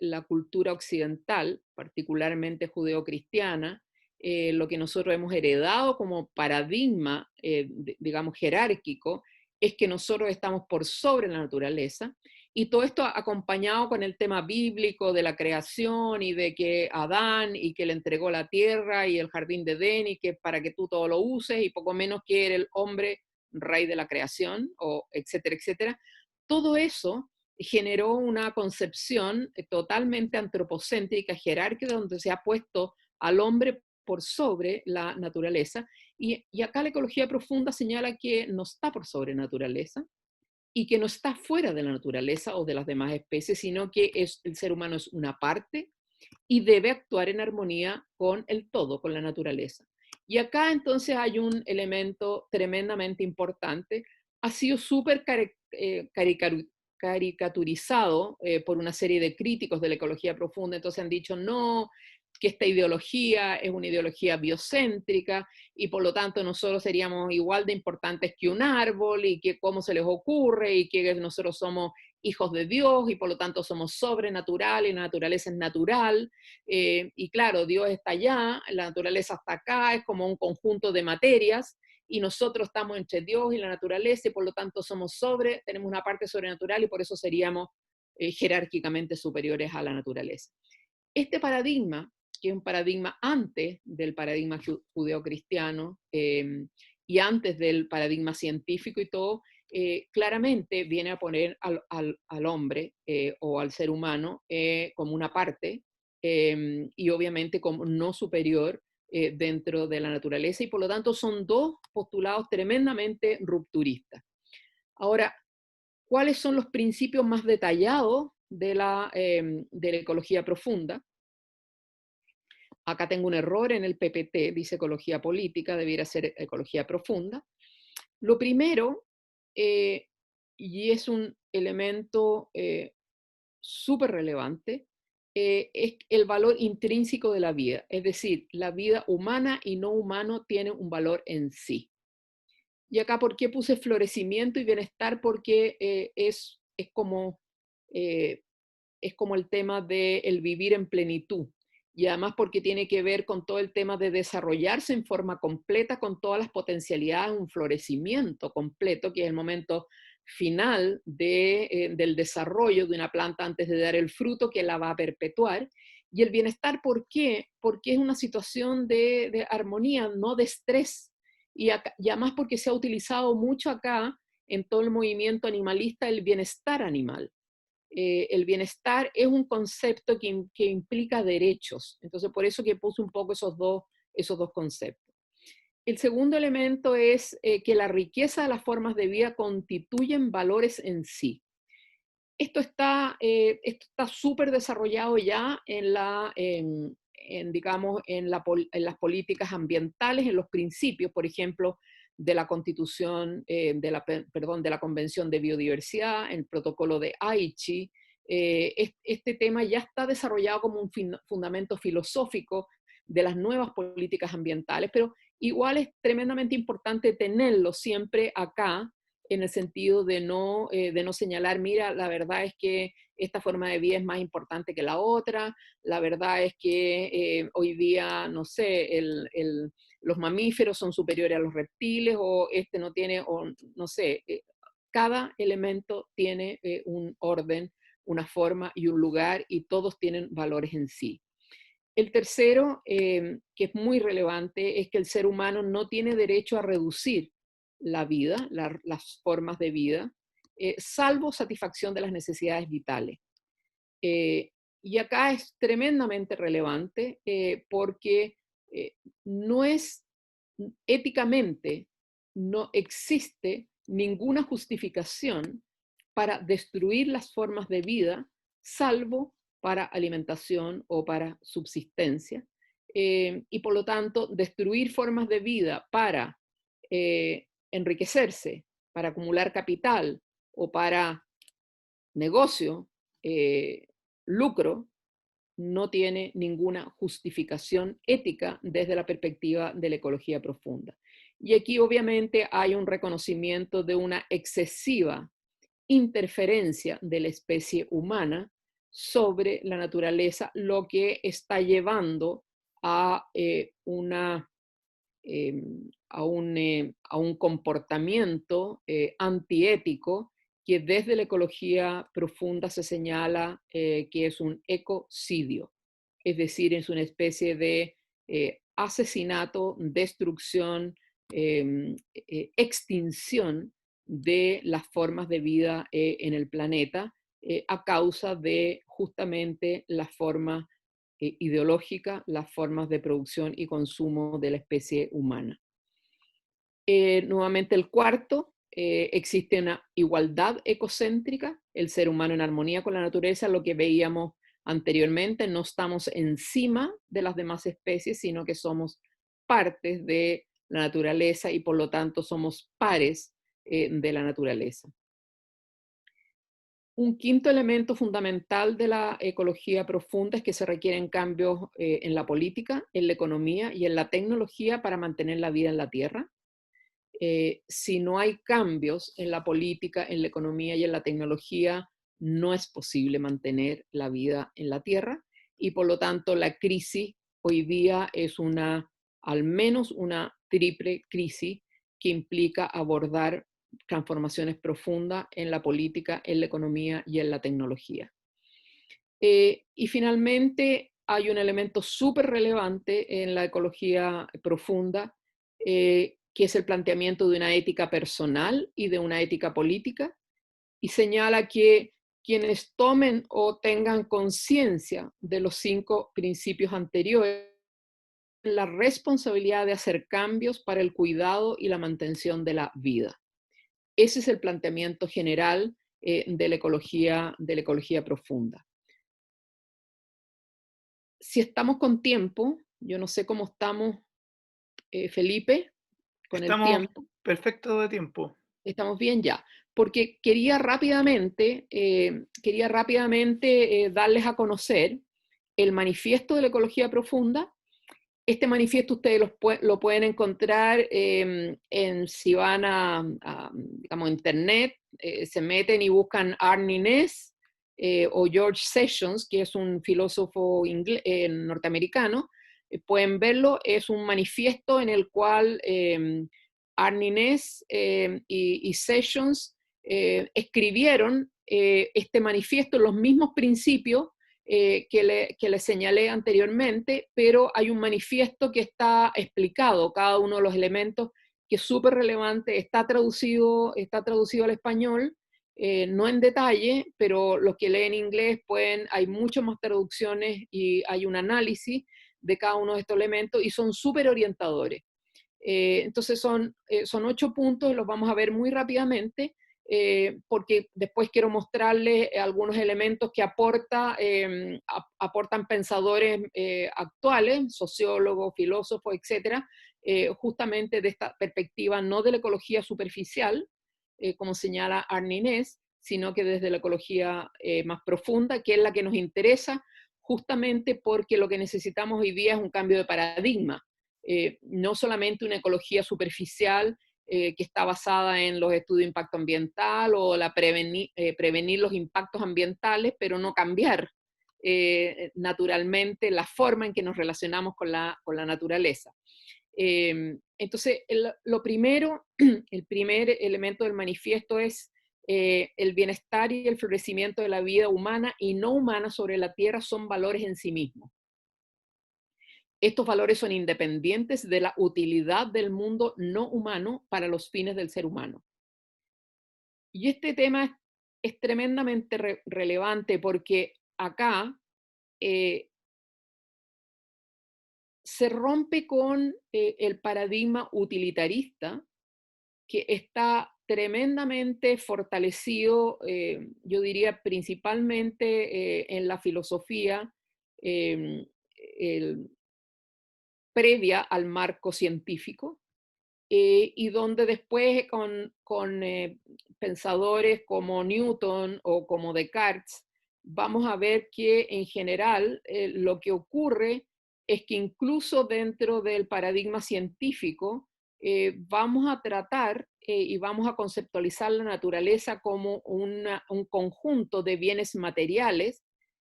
la cultura occidental, particularmente judeocristiana, lo que nosotros hemos heredado como paradigma, digamos, jerárquico, es que nosotros estamos por sobre la naturaleza, y todo esto acompañado con el tema bíblico de la creación y de que Adán y que le entregó la tierra y el jardín de Edén y que para que tú todo lo uses y poco menos que era el hombre rey de la creación, o etcétera, etcétera. Todo eso generó una concepción totalmente antropocéntrica, jerárquica, donde se ha puesto al hombre por sobre la naturaleza. Y acá la ecología profunda señala que no está por sobre naturaleza y que no está fuera de la naturaleza o de las demás especies, sino que el ser humano es una parte y debe actuar en armonía con el todo, con la naturaleza. Y acá entonces hay un elemento tremendamente importante. Ha sido súper caricaturizado por una serie de críticos de la ecología profunda. Entonces han dicho, no, que esta ideología es una ideología biocéntrica y por lo tanto nosotros seríamos igual de importantes que un árbol y que cómo se les ocurre y que nosotros somos hijos de Dios y por lo tanto somos sobrenatural y la naturaleza es natural. Y claro, Dios está allá, la naturaleza está acá, es como un conjunto de materias y nosotros estamos entre Dios y la naturaleza y por lo tanto tenemos una parte sobrenatural y por eso seríamos jerárquicamente superiores a la naturaleza. Este paradigma, que es un paradigma antes del paradigma judeocristiano y antes del paradigma científico y todo, claramente viene a poner al hombre o al ser humano como una parte y obviamente como no superior dentro de la naturaleza, y por lo tanto son dos postulados tremendamente rupturistas. Ahora, ¿cuáles son los principios más detallados de la ecología profunda? Acá tengo un error en el PPT, dice ecología política, debiera ser ecología profunda. Lo primero, y es un elemento súper relevante, es el valor intrínseco de la vida. Es decir, la vida humana y no humano tiene un valor en sí. Y acá, ¿por qué puse florecimiento y bienestar? Porque eh, es como el tema del vivir en plenitud. Y además porque tiene que ver con todo el tema de desarrollarse en forma completa con todas las potencialidades, un florecimiento completo, que es el momento final del desarrollo de una planta antes de dar el fruto que la va a perpetuar. Y el bienestar, ¿por qué? Porque es una situación de armonía, no de estrés. Y además porque se ha utilizado mucho acá en todo el movimiento animalista el bienestar animal. El bienestar es un concepto que implica derechos. Entonces, por eso que puse un poco esos dos conceptos. El segundo elemento es que la riqueza de las formas de vida constituyen valores en sí. Esto está súper desarrollado ya digamos, en las políticas ambientales, en los principios, por ejemplo, de la Constitución, de la Convención de Biodiversidad, el protocolo de Aichi. Este tema ya está desarrollado como un fundamento filosófico de las nuevas políticas ambientales, pero igual es tremendamente importante tenerlo siempre acá, en el sentido de no señalar, mira, la verdad es que esta forma de vida es más importante que la otra, la verdad es que hoy día, no sé, los mamíferos son superiores a los reptiles, o este no tiene, o no sé, cada elemento tiene un orden, una forma y un lugar, y todos tienen valores en sí. El tercero, que es muy relevante, es que el ser humano no tiene derecho a reducir la vida, las formas de vida, salvo satisfacción de las necesidades vitales. Y acá es tremendamente relevante porque no es éticamente, no existe ninguna justificación para destruir las formas de vida, salvo para alimentación o para subsistencia. Y por lo tanto, destruir formas de vida para enriquecerse, para acumular capital o para negocio, lucro, no tiene ninguna justificación ética desde la perspectiva de la ecología profunda. Y aquí obviamente hay un reconocimiento de una excesiva interferencia de la especie humana sobre la naturaleza, lo que está llevando a, a un comportamiento antiético que desde la ecología profunda se señala que es un ecocidio, es decir, es una especie de asesinato, destrucción, extinción de las formas de vida en el planeta a causa de justamente la forma ideológica, las formas de producción y consumo de la especie humana. Nuevamente el cuarto, existe una igualdad ecocéntrica, el ser humano en armonía con la naturaleza, lo que veíamos anteriormente, no estamos encima de las demás especies, sino que somos partes de la naturaleza y por lo tanto somos pares de la naturaleza. Un quinto elemento fundamental de la ecología profunda es que se requieren cambios en la política, en la economía y en la tecnología para mantener la vida en la Tierra. Si no hay cambios en la política, en la economía y en la tecnología, no es posible mantener la vida en la Tierra, y por lo tanto la crisis hoy día es al menos una triple crisis que implica abordar transformaciones profundas en la política, en la economía y en la tecnología. Y finalmente hay un elemento súper relevante en la ecología profunda, que es el planteamiento de una ética personal y de una ética política, y señala que quienes tomen o tengan conciencia de los 5 principios anteriores, la responsabilidad de hacer cambios para el cuidado y la mantención de la vida. Ese es el planteamiento general de la ecología profunda. Si estamos con tiempo, yo no sé cómo estamos, Felipe, con el Estamos tiempo. perfecto de tiempo. Estamos bien ya, porque quería rápidamente darles a conocer el manifiesto de la ecología profunda. Este manifiesto ustedes lo pueden encontrar si van digamos, internet, se meten y buscan Arne Naess o George Sessions, que es un filósofo norteamericano. Pueden verlo, es un manifiesto en el cual Arne Naess y Sessions escribieron este manifiesto, los mismos principios que le señalé anteriormente, pero hay un manifiesto que está explicado, cada uno de los elementos, que es súper relevante, está traducido al español, no en detalle, pero los que leen inglés hay muchas más traducciones y hay un análisis de cada uno de estos elementos y son súper orientadores. Entonces son 8 puntos, los vamos a ver muy rápidamente, porque después quiero mostrarles algunos elementos que aportan pensadores actuales, sociólogos, filósofos, etcétera, justamente de esta perspectiva no de la ecología superficial, como señala Arne Ness, sino que desde la ecología más profunda, que es la que nos interesa, justamente porque lo que necesitamos hoy día es un cambio de paradigma. No solamente una ecología superficial que está basada en los estudios de impacto ambiental o prevenir los impactos ambientales, pero no cambiar naturalmente la forma en que nos relacionamos con la naturaleza. Entonces, lo primero, el primer elemento del manifiesto es el bienestar y el florecimiento de la vida humana y no humana sobre la Tierra son valores en sí mismos. Estos valores son independientes de la utilidad del mundo no humano para los fines del ser humano. Y este tema es tremendamente relevante porque acá se rompe con el paradigma utilitarista que está tremendamente fortalecido, yo diría principalmente en la filosofía previa al marco científico, y donde después con pensadores como Newton o como Descartes, vamos a ver que en general lo que ocurre es que incluso dentro del paradigma científico vamos a tratar y vamos a conceptualizar la naturaleza como un conjunto de bienes materiales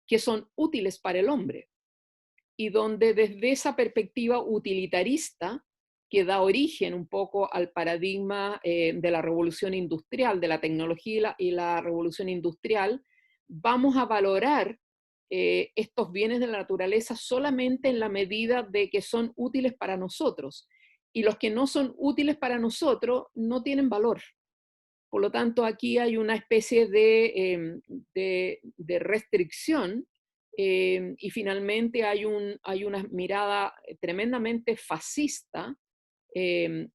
que son útiles para el hombre y donde desde esa perspectiva utilitarista que da origen un poco al paradigma de la revolución industrial, de la tecnología y la revolución industrial, vamos a valorar estos bienes de la naturaleza solamente en la medida de que son útiles para nosotros. Y los que no son útiles para nosotros no tienen valor. Por lo tanto, aquí hay una especie de restricción y finalmente hay una mirada tremendamente fascista,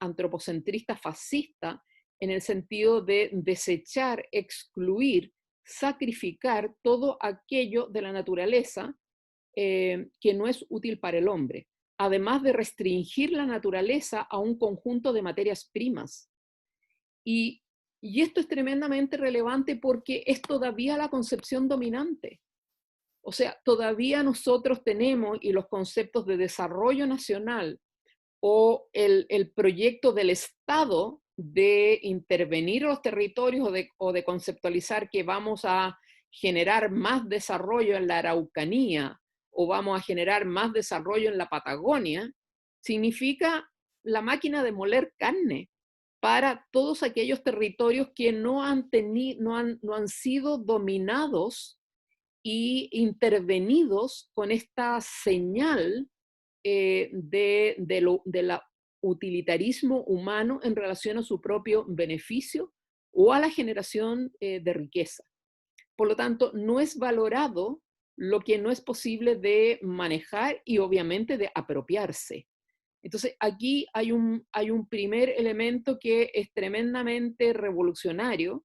antropocentrista fascista, en el sentido de desechar, excluir, sacrificar todo aquello de la naturaleza que no es útil para el hombre, además de restringir la naturaleza a un conjunto de materias primas. Y, y esto es tremendamente relevante porque es todavía la concepción dominante. O sea, todavía nosotros tenemos, y los conceptos de desarrollo nacional o el proyecto del Estado de intervenir en los territorios o de conceptualizar que vamos a generar más desarrollo en la Araucanía o vamos a generar más desarrollo en la Patagonia, significa la máquina de moler carne para todos aquellos territorios que no han sido dominados y intervenidos con esta señal de la utilitarismo humano en relación a su propio beneficio o a la generación de riqueza. Por lo tanto, no es valorado lo que no es posible de manejar y obviamente de apropiarse. Entonces, aquí hay un primer elemento que es tremendamente revolucionario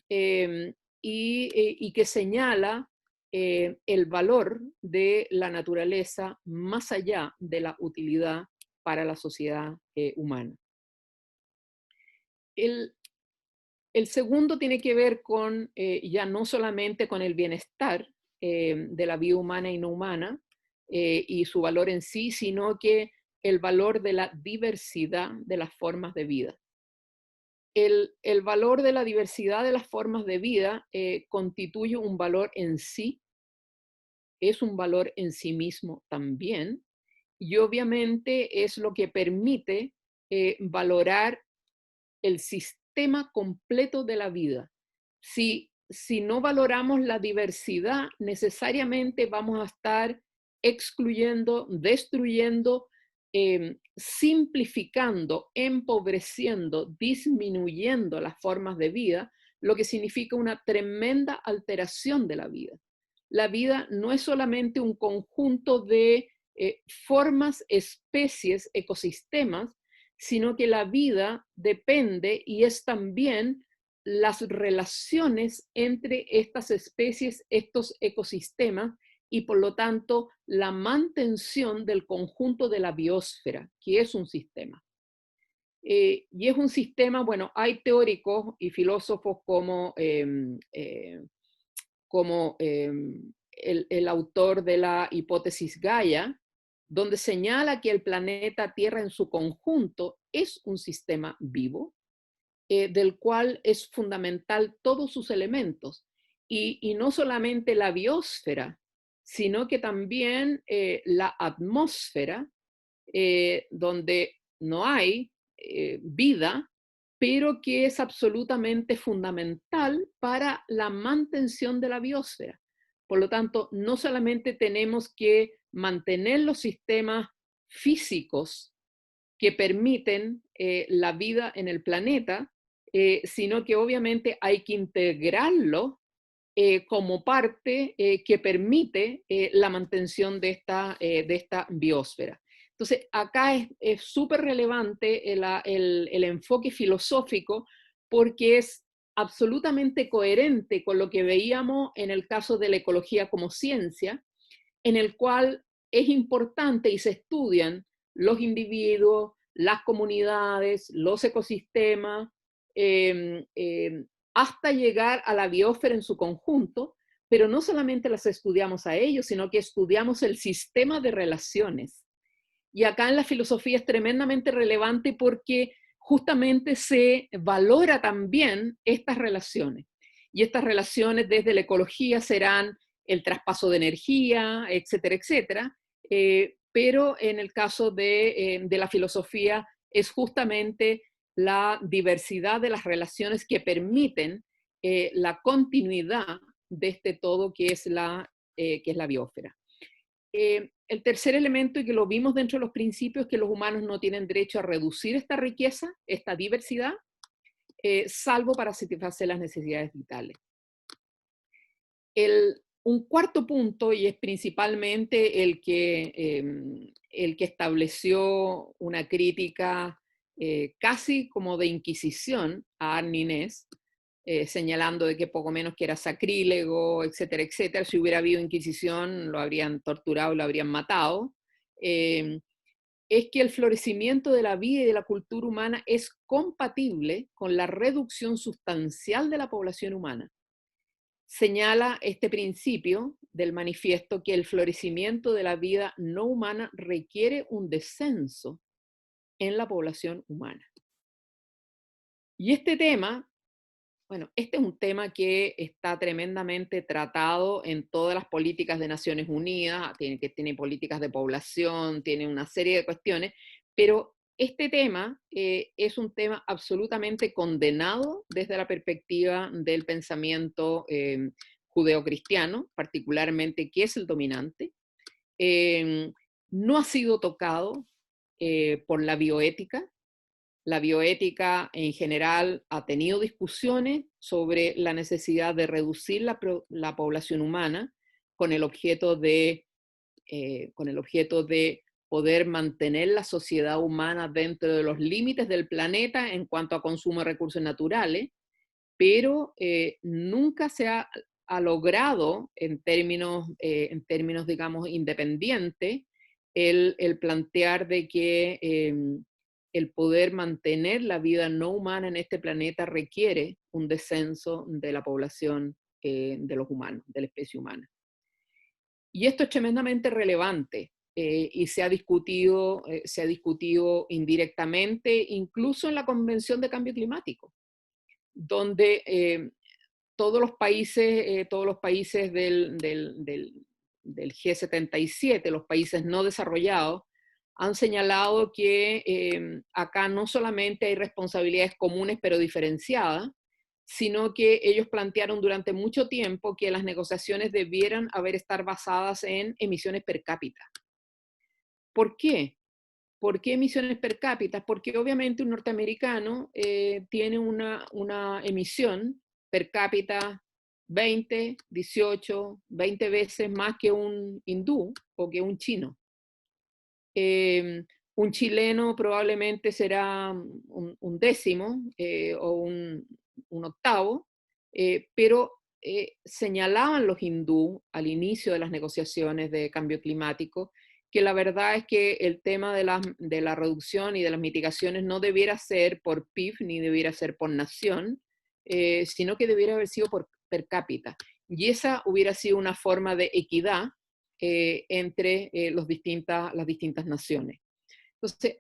y que señala el valor de la naturaleza más allá de la utilidad para la sociedad humana. El segundo tiene que ver con ya no solamente con el bienestar de la vida humana y no humana y su valor en sí, sino que el valor de la diversidad de las formas de vida. El valor de la diversidad de las formas de vida constituye un valor en sí, es un valor en sí mismo también, y obviamente es lo que permite valorar el sistema sistema completo de la vida. Si no valoramos la diversidad, necesariamente vamos a estar excluyendo, destruyendo, simplificando, empobreciendo, disminuyendo las formas de vida, lo que significa una tremenda alteración de la vida. La vida no es solamente un conjunto de formas, especies, ecosistemas, sino que la vida depende y es también las relaciones entre estas especies, estos ecosistemas, y por lo tanto la mantención del conjunto de la biosfera, que es un sistema. Y es un sistema, bueno, hay teóricos y filósofos como el autor de la hipótesis Gaia, donde señala que el planeta Tierra en su conjunto es un sistema vivo, del cual es fundamental todos sus elementos, y no solamente la biosfera, sino que también la atmósfera, donde no hay vida, pero que es absolutamente fundamental para la mantención de la biosfera. Por lo tanto, no solamente tenemos que mantener los sistemas físicos que permiten la vida en el planeta, sino que obviamente hay que integrarlo como parte que permite la mantención de esta biosfera. Entonces, acá es súper relevante el enfoque filosófico, porque es absolutamente coherente con lo que veíamos en el caso de la ecología como ciencia, en el cual es importante y se estudian los individuos, las comunidades, los ecosistemas, eh, eh, hasta llegar a la biosfera en su conjunto, pero no solamente las estudiamos a ellos, sino que estudiamos el sistema de relaciones. Y acá en la filosofía es tremendamente relevante porque justamente se valora también estas relaciones. Y estas relaciones desde la ecología serán el traspaso de energía, etcétera, etcétera. Pero en el caso de la filosofía es justamente la diversidad de las relaciones que permiten la continuidad de este todo que es la biosfera. El tercer elemento, y que lo vimos dentro de los principios, es que los humanos no tienen derecho a reducir esta riqueza, esta diversidad, salvo para satisfacer las necesidades vitales. Un cuarto punto, y es principalmente el que estableció una crítica casi como de inquisición a Arninés, señalando de que poco menos que era sacrílego, etcétera, etcétera. Si hubiera habido inquisición, lo habrían torturado, lo habrían matado. Es que el florecimiento de la vida y de la cultura humana es compatible con la reducción sustancial de la población humana. Señala este principio del manifiesto que el florecimiento de la vida no humana requiere un descenso en la población humana. Y este tema, bueno, este es un tema que está tremendamente tratado en todas las políticas de Naciones Unidas, tiene políticas de población, tiene una serie de cuestiones, pero este tema es un tema absolutamente condenado desde la perspectiva del pensamiento judeocristiano, particularmente que es el dominante. No ha sido tocado por la bioética. La bioética en general ha tenido discusiones sobre la necesidad de reducir la población humana con el objeto de poder mantener la sociedad humana dentro de los límites del planeta en cuanto a consumo de recursos naturales, pero nunca se ha logrado en términos, digamos, independientes el plantear de que el poder mantener la vida no humana en este planeta requiere un descenso de la población de los humanos, de la especie humana. Y esto es tremendamente relevante y se ha discutido indirectamente, incluso en la Convención de Cambio Climático, donde todos los países del G77, los países no desarrollados, han señalado que acá no solamente hay responsabilidades comunes pero diferenciadas, sino que ellos plantearon durante mucho tiempo que las negociaciones debieran estar basadas en emisiones per cápita. ¿Por qué? ¿Por qué emisiones per cápita? Porque obviamente un norteamericano tiene una emisión per cápita 20, 18, 20 veces más que un hindú o que un chino. Un chileno probablemente será un décimo o un octavo, pero señalaban los hindú al inicio de las negociaciones de cambio climático que la verdad es que el tema de la reducción y de las mitigaciones no debiera ser por PIB ni debiera ser por nación, sino que debiera haber sido por per cápita. Y esa hubiera sido una forma de equidad entre las distintas naciones. Entonces,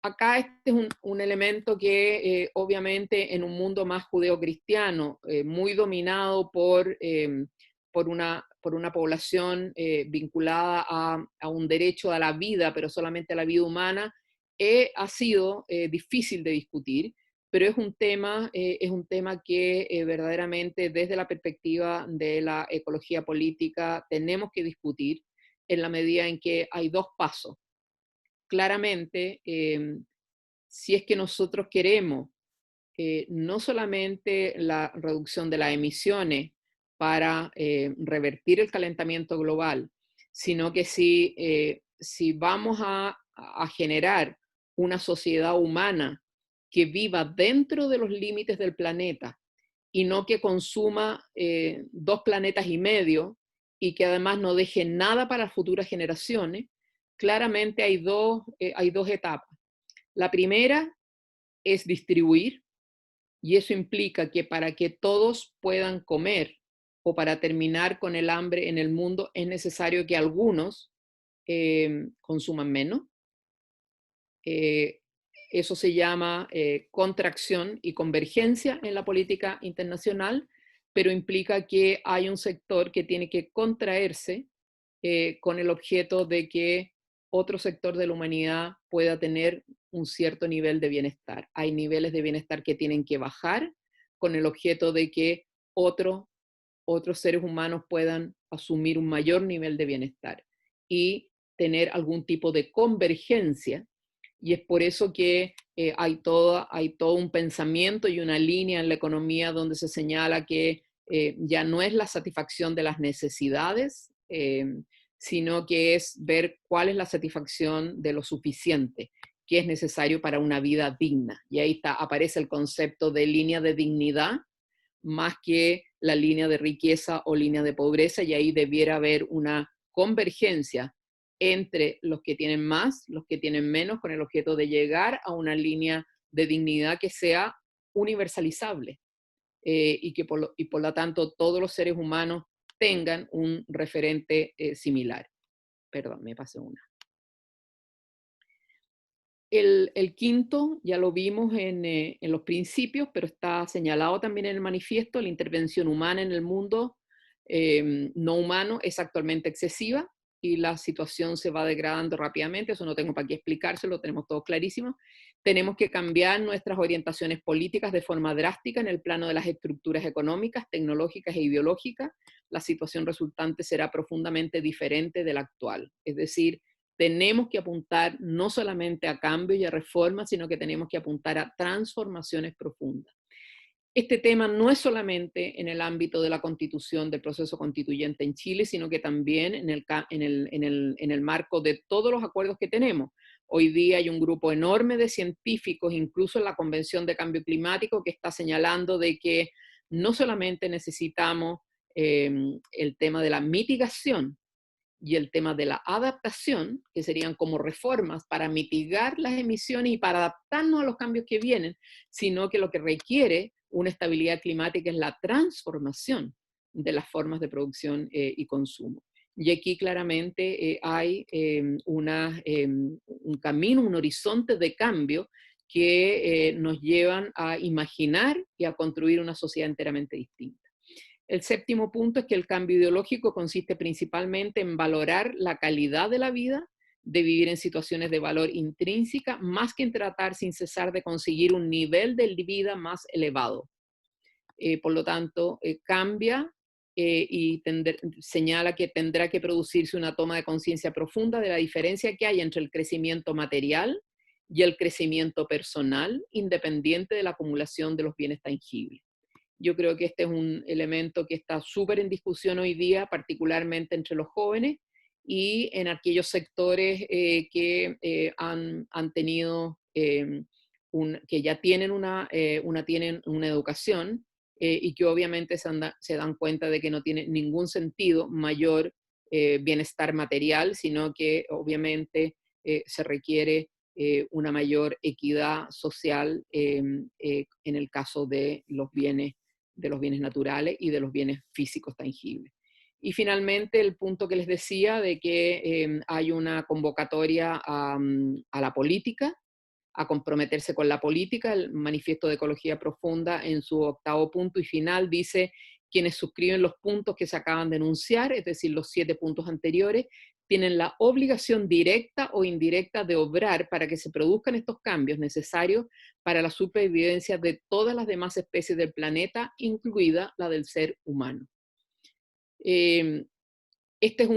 acá este es un elemento que obviamente en un mundo más judeocristiano, muy dominado por una población vinculada a un derecho a la vida, pero solamente a la vida humana, ha sido difícil de discutir, pero es un tema que verdaderamente desde la perspectiva de la ecología política tenemos que discutir en la medida en que hay dos pasos. Claramente, si es que nosotros queremos no solamente la reducción de las emisiones para revertir el calentamiento global, sino que si vamos a generar una sociedad humana que viva dentro de los límites del planeta y no que consuma 2,5 planetas y que además no deje nada para las futuras generaciones, claramente hay dos etapas. La primera es distribuir, y eso implica que para que todos puedan comer o para terminar con el hambre en el mundo es necesario que algunos consuman menos. Eso se llama contracción y convergencia en la política internacional, pero implica que hay un sector que tiene que contraerse con el objeto de que otro sector de la humanidad pueda tener un cierto nivel de bienestar. Hay niveles de bienestar que tienen que bajar con el objeto de que otros seres humanos puedan asumir un mayor nivel de bienestar y tener algún tipo de convergencia. Y es por eso que hay todo un pensamiento y una línea en la economía donde se señala que ya no es la satisfacción de las necesidades, sino que es ver cuál es la satisfacción de lo suficiente que es necesario para una vida digna. Y ahí aparece el concepto de línea de dignidad, más que la línea de riqueza o línea de pobreza, y ahí debiera haber una convergencia entre los que tienen más, los que tienen menos, con el objeto de llegar a una línea de dignidad que sea universalizable y por lo tanto todos los seres humanos tengan un referente similar. Perdón, me pasé una. El quinto ya lo vimos en los principios, pero está señalado también en el manifiesto: la intervención humana en el mundo no humano es actualmente excesiva y la situación se va degradando rápidamente. Eso no tengo para qué explicárselo, lo tenemos todo clarísimo. Tenemos que cambiar nuestras orientaciones políticas de forma drástica en el plano de las estructuras económicas, tecnológicas e ideológicas. La situación resultante será profundamente diferente de la actual. Es decir, tenemos que apuntar no solamente a cambios y a reformas, sino que tenemos que apuntar a transformaciones profundas. Este tema no es solamente en el ámbito de la constitución, del proceso constituyente en Chile, sino que también en el marco de todos los acuerdos que tenemos. Hoy día hay un grupo enorme de científicos, incluso en la Convención de Cambio Climático, que está señalando de que no solamente necesitamos el tema de la mitigación, y el tema de la adaptación, que serían como reformas para mitigar las emisiones y para adaptarnos a los cambios que vienen, sino que lo que requiere una estabilidad climática es la transformación de las formas de producción y consumo. Y aquí claramente hay un camino, un horizonte de cambio que nos llevan a imaginar y a construir una sociedad enteramente distinta. El séptimo punto es que el cambio ideológico consiste principalmente en valorar la calidad de la vida de vivir en situaciones de valor intrínseca, más que en tratar sin cesar de conseguir un nivel de vida más elevado. Por lo tanto, cambia y señala que tendrá que producirse una toma de conciencia profunda de la diferencia que hay entre el crecimiento material y el crecimiento personal, independiente de la acumulación de los bienes tangibles. Yo creo que este es un elemento que está súper en discusión hoy día, particularmente entre los jóvenes y en aquellos sectores que han tenido, que ya tienen tienen una educación y que obviamente se dan cuenta de que no tiene ningún sentido mayor bienestar material, sino que obviamente se requiere una mayor equidad social en el caso de los bienes naturales y de los bienes físicos tangibles. Y finalmente el punto que les decía de que hay una convocatoria a la política, a comprometerse con la política. El Manifiesto de Ecología Profunda en su 8º punto y final dice: quienes suscriben los puntos que se acaban de enunciar, es decir, los 7 puntos anteriores, tienen la obligación directa o indirecta de obrar para que se produzcan estos cambios necesarios para la supervivencia de todas las demás especies del planeta, incluida la del ser humano. Este es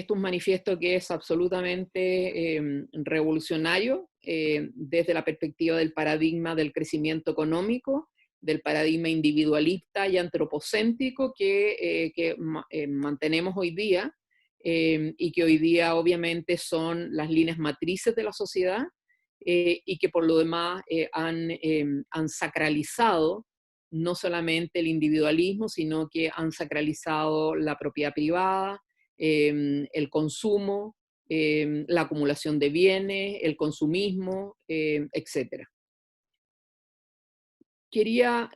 un manifiesto que es absolutamente revolucionario desde la perspectiva del paradigma del crecimiento económico, del paradigma individualista y antropocéntrico que mantenemos hoy día y que hoy día obviamente son las líneas matrices de la sociedad y que por lo demás han sacralizado no solamente el individualismo, sino que han sacralizado la propiedad privada, el consumo, la acumulación de bienes, el consumismo, etc. Quería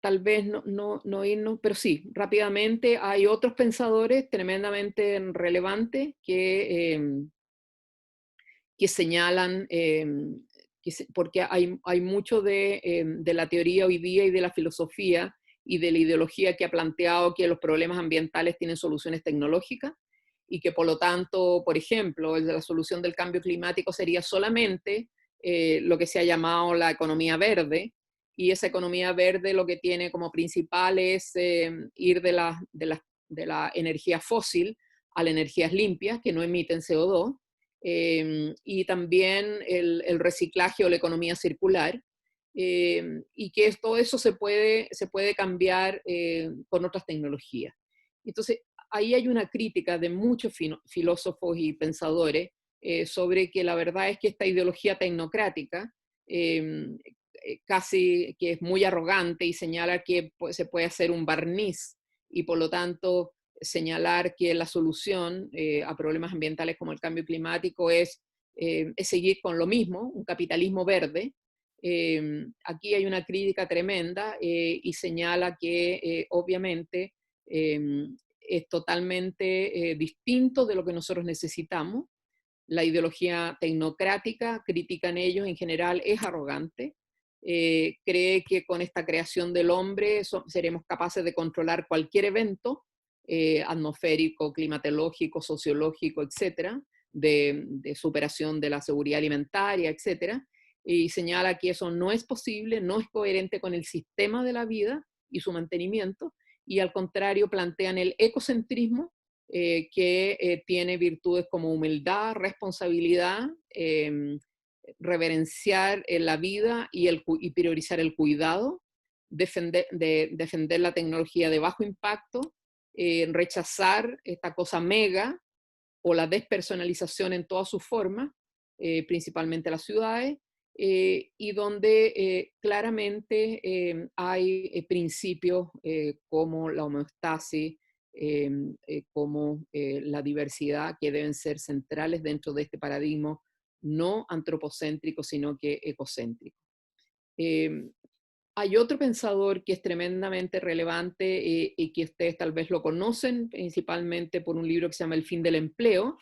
tal vez no irnos, pero sí, rápidamente hay otros pensadores tremendamente relevantes que señalan, porque hay mucho de la teoría hoy día y de la filosofía y de la ideología que ha planteado que los problemas ambientales tienen soluciones tecnológicas y que por lo tanto, por ejemplo, la solución del cambio climático sería solamente lo que se ha llamado la economía verde, y esa economía verde lo que tiene como principal es ir de la energía fósil a las energías limpias que no emiten CO2, y también el reciclaje o la economía circular, y que todo eso se puede cambiar con otras tecnologías. Entonces, ahí hay una crítica de muchos filósofos y pensadores sobre que la verdad es que esta ideología tecnocrática casi que es muy arrogante y señala que se puede hacer un barniz y por lo tanto señalar que la solución a problemas ambientales como el cambio climático es seguir con lo mismo, un capitalismo verde. Aquí hay una crítica tremenda y señala que obviamente es totalmente distinto de lo que nosotros necesitamos. La ideología tecnocrática, critican ellos, en general es arrogante. Cree que con esta creación del hombre seremos capaces de controlar cualquier evento atmosférico, climatológico, sociológico, etcétera, de superación de la seguridad alimentaria, etcétera, y señala que eso no es posible, no es coherente con el sistema de la vida y su mantenimiento, y al contrario plantean el ecocentrismo, que tiene virtudes como humildad, responsabilidad, reverenciar la vida y priorizar el cuidado, defender la tecnología de bajo impacto, rechazar esta cosa mega o la despersonalización en todas sus formas, principalmente las ciudades, y donde claramente hay principios como la homeostasis, como la diversidad, que deben ser centrales dentro de este paradigma no antropocéntrico, sino que ecocéntrico. Hay otro pensador que es tremendamente relevante y que ustedes tal vez lo conocen, principalmente por un libro que se llama El fin del empleo.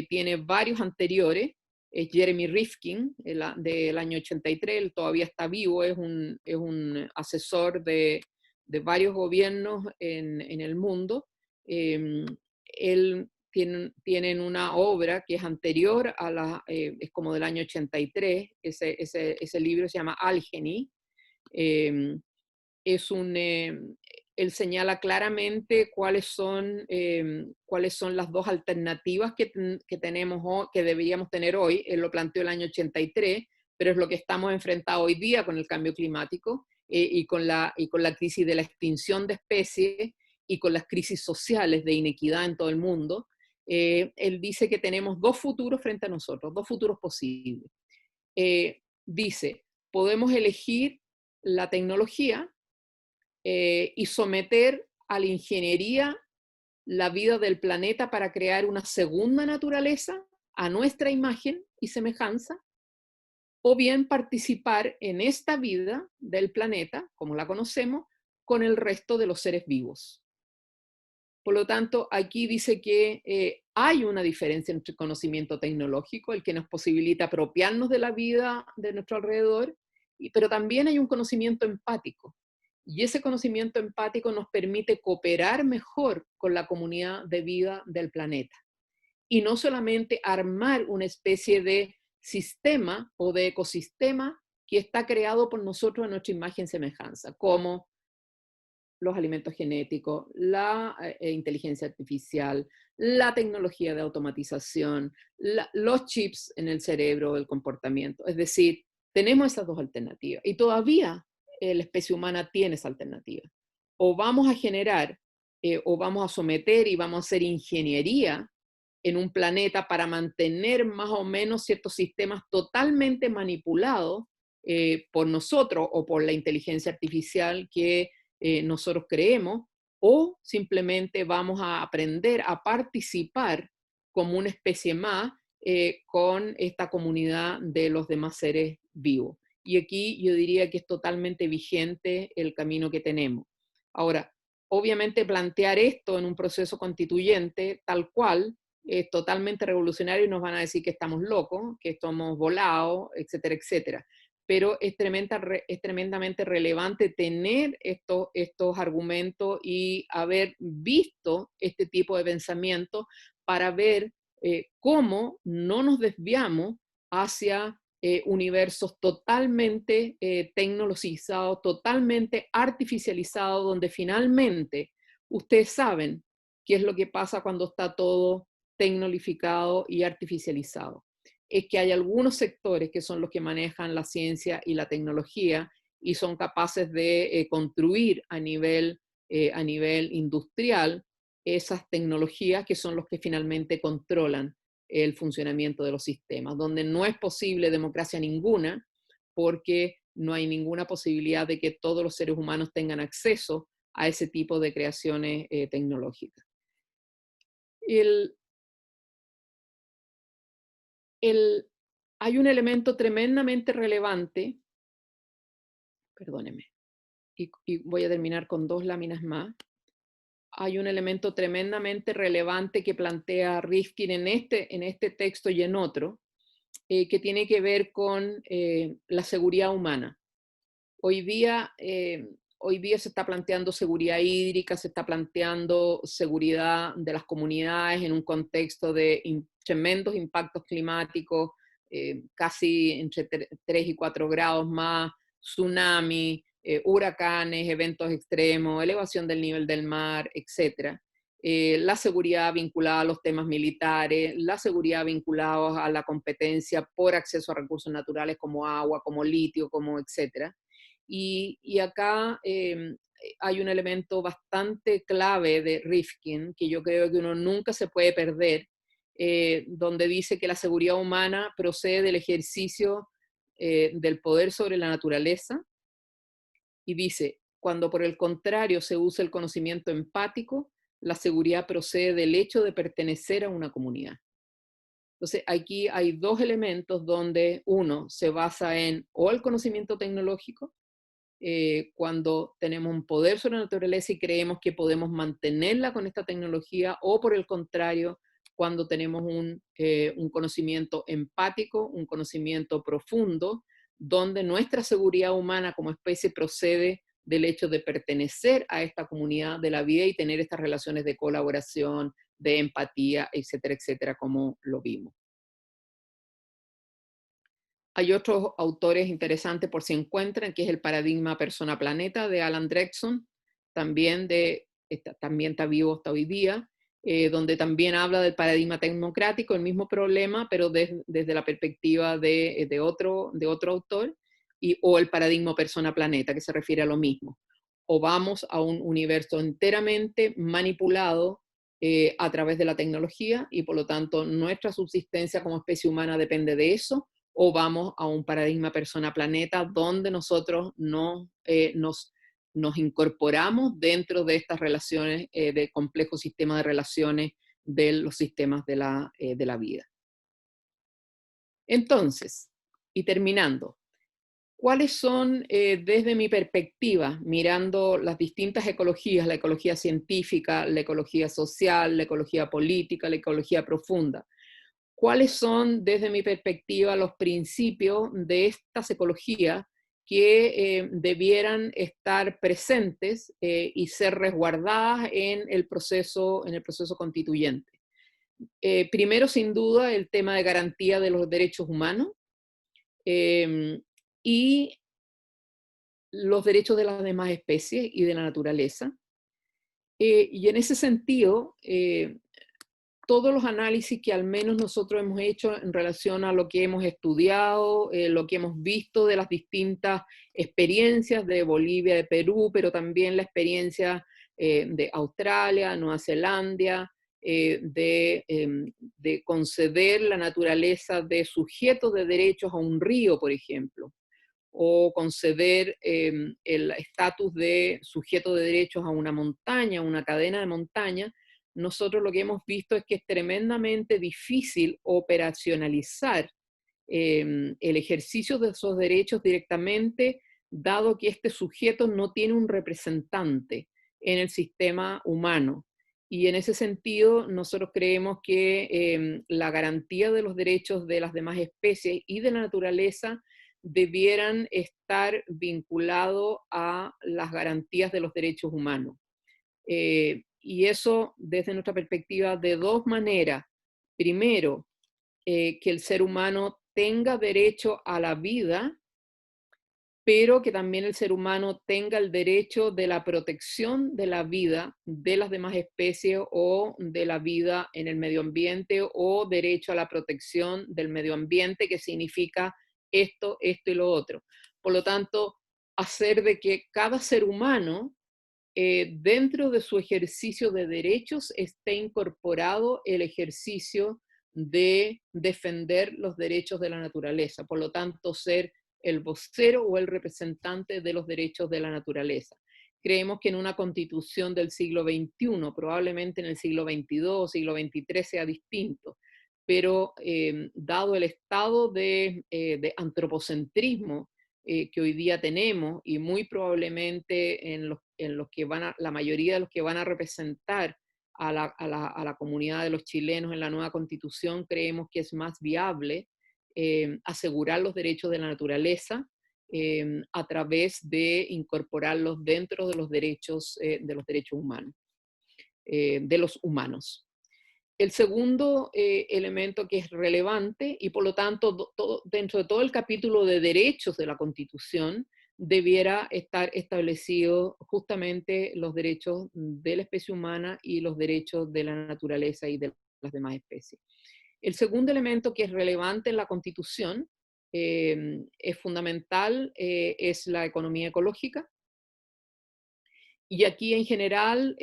Tiene varios anteriores. Es Jeremy Rifkin, del año 83, él todavía está vivo, es un asesor de varios gobiernos en el mundo. Él tienen una obra que es anterior a es como del año 83, ese libro se llama Algeny. Eh, es un, él señala claramente cuáles son las dos alternativas que tenemos que deberíamos tener hoy. Él lo planteó el año 83, pero es lo que estamos enfrentados hoy día con el cambio climático y con la crisis de la extinción de especies y con las crisis sociales de inequidad en todo el mundo. Él dice que tenemos dos futuros frente a nosotros, dos futuros posibles. Dice, podemos elegir la tecnología y someter a la ingeniería la vida del planeta para crear una segunda naturaleza a nuestra imagen y semejanza, o bien participar en esta vida del planeta, como la conocemos, con el resto de los seres vivos. Por lo tanto, aquí dice que hay una diferencia entre conocimiento tecnológico, el que nos posibilita apropiarnos de la vida de nuestro alrededor, pero también hay un conocimiento empático. Y ese conocimiento empático nos permite cooperar mejor con la comunidad de vida del planeta. Y no solamente armar una especie de sistema o de ecosistema que está creado por nosotros a nuestra imagen y semejanza, como los alimentos genéticos, la inteligencia artificial, la tecnología de automatización, los chips en el cerebro, el comportamiento. Es decir, tenemos esas dos alternativas y todavía la especie humana tiene esa alternativa. O vamos a generar o vamos a someter y vamos a hacer ingeniería en un planeta para mantener más o menos ciertos sistemas totalmente manipulados por nosotros o por la inteligencia artificial que nosotros creemos, o simplemente vamos a aprender a participar como una especie más con esta comunidad de los demás seres vivos. Y aquí yo diría que es totalmente vigente el camino que tenemos. Ahora, obviamente plantear esto en un proceso constituyente tal cual es totalmente revolucionario y nos van a decir que estamos locos, que estamos volados, etcétera, etcétera. Pero es tremendamente relevante tener estos argumentos y haber visto este tipo de pensamiento para ver cómo no nos desviamos hacia universos totalmente tecnologizados, totalmente artificializados, donde finalmente ustedes saben qué es lo que pasa cuando está todo tecnologificado y artificializado. Es que hay algunos sectores que son los que manejan la ciencia y la tecnología y son capaces de construir a nivel industrial esas tecnologías que son los que finalmente controlan el funcionamiento de los sistemas, donde no es posible democracia ninguna porque no hay ninguna posibilidad de que todos los seres humanos tengan acceso a ese tipo de creaciones tecnológicas. Hay un elemento tremendamente relevante, perdóneme, y voy a terminar con dos láminas más. Hay un elemento tremendamente relevante que plantea Rifkin en este texto y en otro, que tiene que ver con la seguridad humana. Hoy día se está planteando seguridad hídrica, se está planteando seguridad de las comunidades en un contexto de tremendos impactos climáticos, casi entre 3 y 4 grados más, tsunami, huracanes, eventos extremos, elevación del nivel del mar, etc. La seguridad vinculada a los temas militares, la seguridad vinculada a la competencia por acceso a recursos naturales como agua, como litio, como etcétera. Y acá hay un elemento bastante clave de Rifkin, que yo creo que uno nunca se puede perder, donde dice que la seguridad humana procede del ejercicio del poder sobre la naturaleza, y dice, cuando por el contrario se usa el conocimiento empático, la seguridad procede del hecho de pertenecer a una comunidad. Entonces, aquí hay dos elementos donde uno se basa en o el conocimiento tecnológico, cuando tenemos un poder sobre la naturaleza y creemos que podemos mantenerla con esta tecnología, o por el contrario, cuando tenemos un conocimiento empático, un conocimiento profundo, donde nuestra seguridad humana como especie procede del hecho de pertenecer a esta comunidad de la vida y tener estas relaciones de colaboración, de empatía, etcétera, etcétera, como lo vimos. Hay otros autores interesantes por si encuentran, que es el paradigma persona-planeta de Alan Gregson, también está vivo hasta hoy día, donde también habla del paradigma tecnocrático, el mismo problema, pero desde la perspectiva de otro autor, o el paradigma persona-planeta, que se refiere a lo mismo. O vamos a un universo enteramente manipulado a través de la tecnología y por lo tanto nuestra subsistencia como especie humana depende de eso, o vamos a un paradigma persona-planeta donde nosotros nos incorporamos dentro de estas relaciones, de complejo sistema de relaciones de los sistemas de la vida. Entonces, y terminando, ¿cuáles son, desde mi perspectiva, mirando las distintas ecologías, la ecología científica, la ecología social, la ecología política, la ecología profunda? ¿Cuáles son, desde mi perspectiva, los principios de estas ecologías que debieran estar presentes y ser resguardadas en el proceso constituyente? Primero, sin duda, el tema de garantía de los derechos humanos y los derechos de las demás especies y de la naturaleza. Y en ese sentido, todos los análisis que al menos nosotros hemos hecho en relación a lo que hemos estudiado, lo que hemos visto de las distintas experiencias de Bolivia, de Perú, pero también la experiencia de Australia, Nueva Zelanda, de conceder la naturaleza de sujetos de derechos a un río, por ejemplo, o conceder el estatus de sujeto de derechos a una montaña, una cadena de montaña. Nosotros lo que hemos visto es que es tremendamente difícil operacionalizar el ejercicio de esos derechos directamente, dado que este sujeto no tiene un representante en el sistema humano. Y en ese sentido, nosotros creemos que la garantía de los derechos de las demás especies y de la naturaleza debieran estar vinculados a las garantías de los derechos humanos. Y eso, desde nuestra perspectiva, de dos maneras. Primero, que el ser humano tenga derecho a la vida, pero que también el ser humano tenga el derecho de la protección de la vida de las demás especies o de la vida en el medio ambiente, o derecho a la protección del medio ambiente, que significa esto y lo otro. Por lo tanto, hacer de que cada ser humano, dentro de su ejercicio de derechos, esté incorporado el ejercicio de defender los derechos de la naturaleza. Por lo tanto, ser el vocero o el representante de los derechos de la naturaleza. Creemos que en una constitución del siglo XXI, probablemente en el siglo XXII, siglo XXIII sea distinto, pero dado el estado de antropocentrismo que hoy día tenemos, y muy probablemente en los que la mayoría de los que van a representar a la comunidad de los chilenos en la nueva constitución, creemos que es más viable asegurar los derechos de la naturaleza a través de incorporarlos dentro de los derechos humanos, de los humanos. El segundo elemento que es relevante, y por lo tanto dentro de todo el capítulo de derechos de la Constitución, debiera estar establecido justamente los derechos de la especie humana y los derechos de la naturaleza y de las demás especies. El segundo elemento que es relevante en la Constitución, es fundamental, es la economía ecológica. Y aquí en general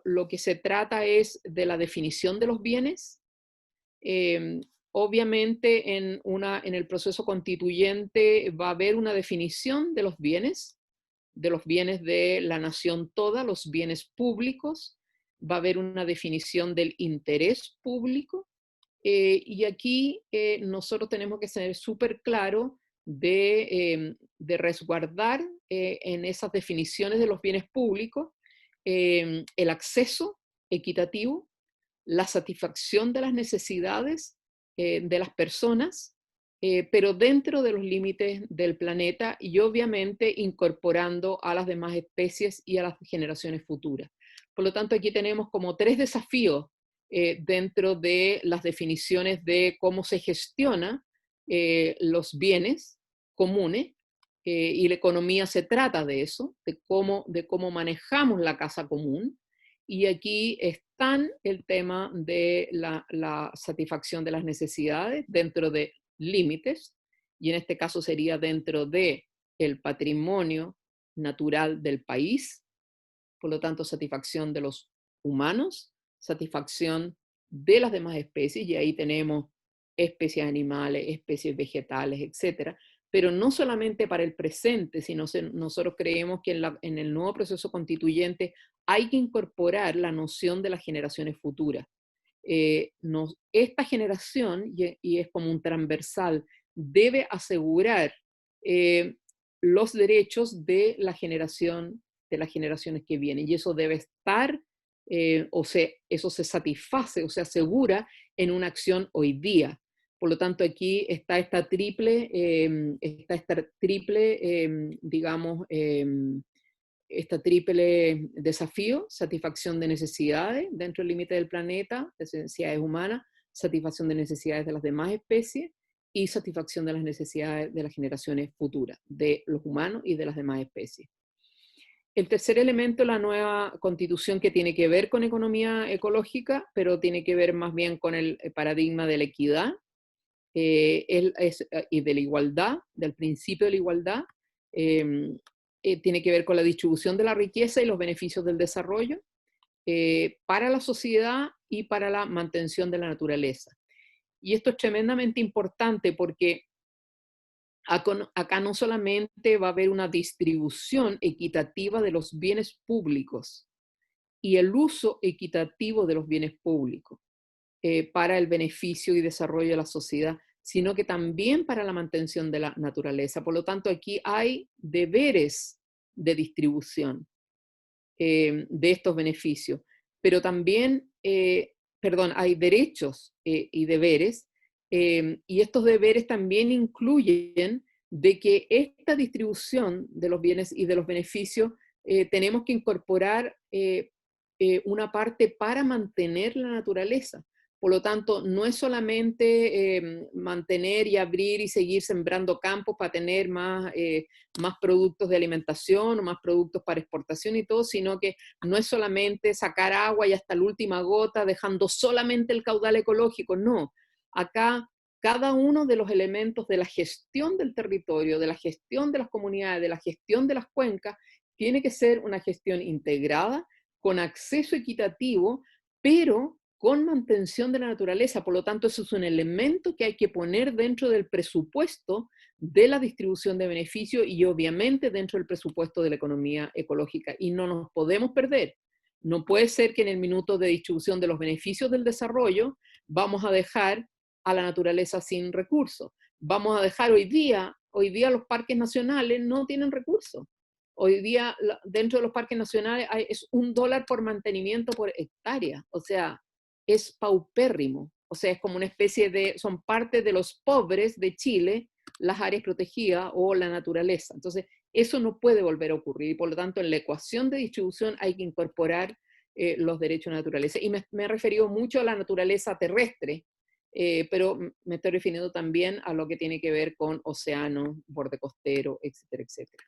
lo que se trata es de la definición de los bienes. Obviamente en el proceso constituyente va a haber una definición de los bienes de la nación toda, los bienes públicos. Va a haber una definición del interés público. Y aquí nosotros tenemos que ser súper claros de resguardar en esas definiciones de los bienes públicos el acceso equitativo, la satisfacción de las necesidades de las personas, pero dentro de los límites del planeta y obviamente incorporando a las demás especies y a las generaciones futuras. Por lo tanto, aquí tenemos como tres desafíos dentro de las definiciones de cómo se gestiona los bienes comunes, y la economía se trata de eso, de cómo manejamos la casa común. Y aquí están el tema de la satisfacción de las necesidades dentro de límites, y en este caso sería dentro de el patrimonio natural del país, por lo tanto, satisfacción de los humanos, satisfacción de las demás especies, y ahí tenemos especies animales, especies vegetales, etcétera, pero no solamente para el presente, sino nosotros creemos que en el nuevo proceso constituyente hay que incorporar la noción de las generaciones futuras. Esta generación, y es como un transversal, debe asegurar eh, los derechos de la generación, de las generaciones que vienen, y eso debe estar, eso se satisface o se asegura en una acción hoy día. Por lo tanto, aquí está digamos, esta triple desafío: satisfacción de necesidades dentro del límite del planeta, necesidades humanas, satisfacción de necesidades de las demás especies y satisfacción de las necesidades de las generaciones futuras, de los humanos y de las demás especies. El tercer elemento, la nueva constitución, que tiene que ver con economía ecológica, pero tiene que ver más bien con el paradigma de la equidad y de la igualdad, del principio de la igualdad. Tiene que ver con la distribución de la riqueza y los beneficios del desarrollo para la sociedad y para la mantención de la naturaleza. Y esto es tremendamente importante porque acá no solamente va a haber una distribución equitativa de los bienes públicos y el uso equitativo de los bienes públicos para el beneficio y desarrollo de la sociedad, sino que también para la mantención de la naturaleza. Por lo tanto, aquí hay deberes de distribución de estos beneficios, pero también, hay derechos y deberes, y estos deberes también incluyen de que esta distribución de los bienes y de los beneficios tenemos que incorporar una parte para mantener la naturaleza. Por lo tanto, no es solamente mantener y abrir y seguir sembrando campos para tener más productos de alimentación o más productos para exportación y todo, sino que no es solamente sacar agua y hasta la última gota, dejando solamente el caudal ecológico. No, acá cada uno de los elementos de la gestión del territorio, de la gestión de las comunidades, de la gestión de las cuencas, tiene que ser una gestión integrada, con acceso equitativo, pero con mantención de la naturaleza. Por lo tanto, eso es un elemento que hay que poner dentro del presupuesto de la distribución de beneficios y obviamente dentro del presupuesto de la economía ecológica. Y no nos podemos perder. No puede ser que en el minuto de distribución de los beneficios del desarrollo vamos a dejar a la naturaleza sin recursos. Vamos a dejar hoy día los parques nacionales no tienen recursos. Hoy día dentro de los parques nacionales es $1 por mantenimiento por hectárea. O sea, es paupérrimo. O sea, es como una especie son parte de los pobres de Chile, las áreas protegidas o la naturaleza. Entonces, eso no puede volver a ocurrir. Y por lo tanto, en la ecuación de distribución hay que incorporar los derechos de la naturaleza. Y me he referido mucho a la naturaleza terrestre, pero me estoy refiriendo también a lo que tiene que ver con océanos, borde costero, etcétera, etcétera.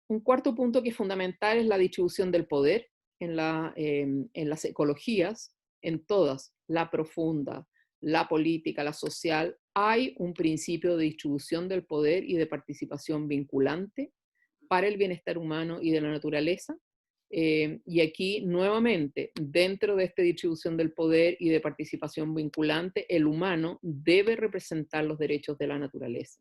Un cuarto punto que es fundamental es la distribución del poder en las ecologías, en todas, la profunda, la política, la social. Hay un principio de distribución del poder y de participación vinculante para el bienestar humano y de la naturaleza. Y aquí, nuevamente, dentro de esta distribución del poder y de participación vinculante, el humano debe representar los derechos de la naturaleza.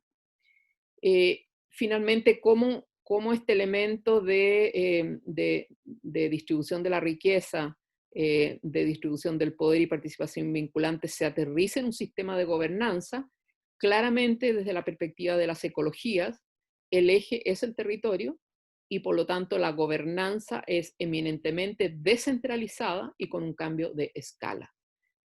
Finalmente, cómo este elemento de distribución de la riqueza, de distribución del poder y participación vinculante se aterriza en un sistema de gobernanza. Claramente, desde la perspectiva de las ecologías, el eje es el territorio y por lo tanto la gobernanza es eminentemente descentralizada y con un cambio de escala.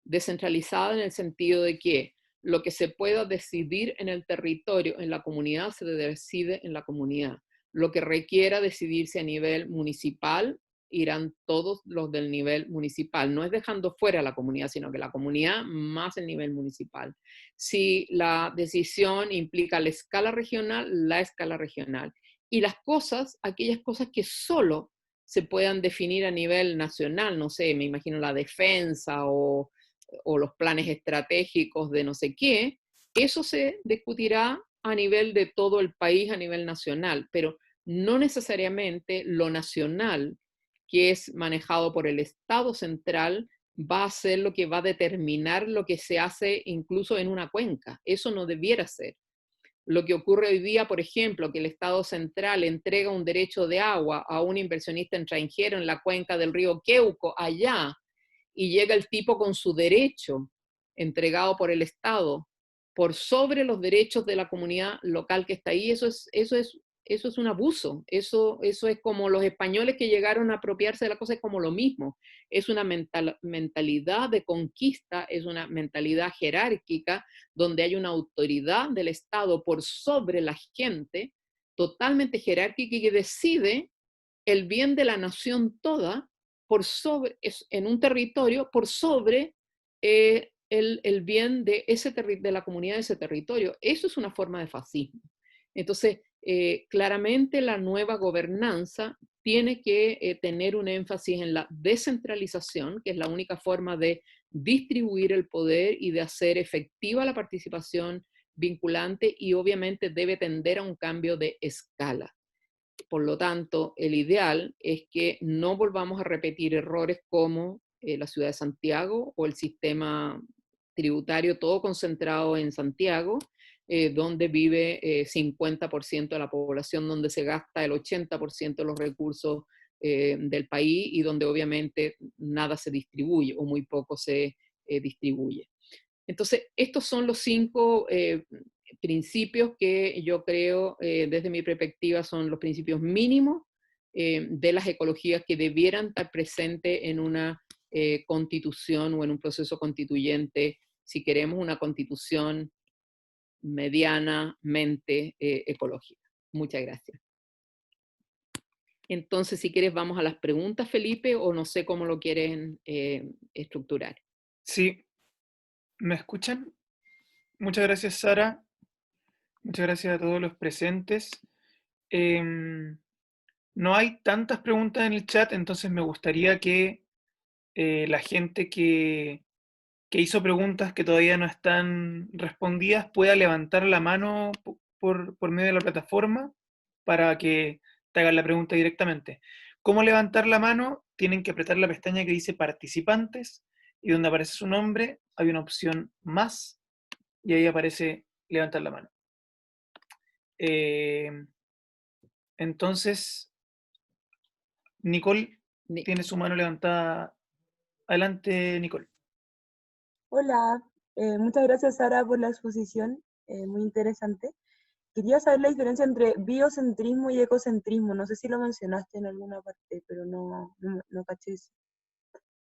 Descentralizada en el sentido de que lo que se pueda decidir en el territorio, en la comunidad, se decide en la comunidad. Lo que requiera decidirse a nivel municipal irán todos los del nivel municipal. No es dejando fuera a la comunidad, sino que la comunidad más el nivel municipal. Si la decisión implica la escala regional. Y las cosas, aquellas cosas que solo se puedan definir a nivel nacional, no sé, me imagino la defensa o los planes estratégicos de no sé qué, eso se discutirá a nivel de todo el país, a nivel nacional, pero no necesariamente lo nacional, que es manejado por el Estado central, va a ser lo que va a determinar lo que se hace incluso en una cuenca. Eso no debiera ser. Lo que ocurre hoy día, por ejemplo, que el Estado central entrega un derecho de agua a un inversionista extranjero en la cuenca del río Queuco, allá, y llega el tipo con su derecho entregado por el Estado por sobre los derechos de la comunidad local que está ahí, eso es un abuso. Eso es como los españoles que llegaron a apropiarse de la cosa, es como lo mismo. Es una mentalidad de conquista, es una mentalidad jerárquica, donde hay una autoridad del Estado por sobre la gente, totalmente jerárquica, y que decide el bien de la nación toda por sobre, en un territorio por sobre el bien de, de la comunidad de ese territorio. Eso es una forma de fascismo. Entonces, claramente la nueva gobernanza tiene que tener un énfasis en la descentralización, que es la única forma de distribuir el poder y de hacer efectiva la participación vinculante, y obviamente debe tender a un cambio de escala. Por lo tanto, el ideal es que no volvamos a repetir errores como la ciudad de Santiago o el sistema tributario todo concentrado en Santiago, donde vive 50% de la población, donde se gasta el 80% de los recursos del país y donde obviamente nada se distribuye o muy poco se distribuye. Entonces, estos son los 5 principios que yo creo, desde mi perspectiva, son los principios mínimos de las ecologías que debieran estar presentes en una constitución o en un proceso constituyente, si queremos una constitución medianamente ecológica. Muchas gracias. Entonces, si quieres, vamos a las preguntas, Felipe, o no sé cómo lo quieren estructurar. Sí, ¿me escuchan? Muchas gracias, Sara. Muchas gracias a todos los presentes. No hay tantas preguntas en el chat, entonces me gustaría que la gente que hizo preguntas que todavía no están respondidas pueda levantar la mano por medio de la plataforma para que te hagan la pregunta directamente. ¿Cómo levantar la mano? Tienen que apretar la pestaña que dice participantes y donde aparece su nombre hay una opción más y ahí aparece levantar la mano. Entonces, Nicole tiene su mano levantada. Adelante, Nicole. Hola, muchas gracias Sara por la exposición, muy interesante. Quería saber la diferencia entre biocentrismo y ecocentrismo. No sé si lo mencionaste en alguna parte, pero no caché eso.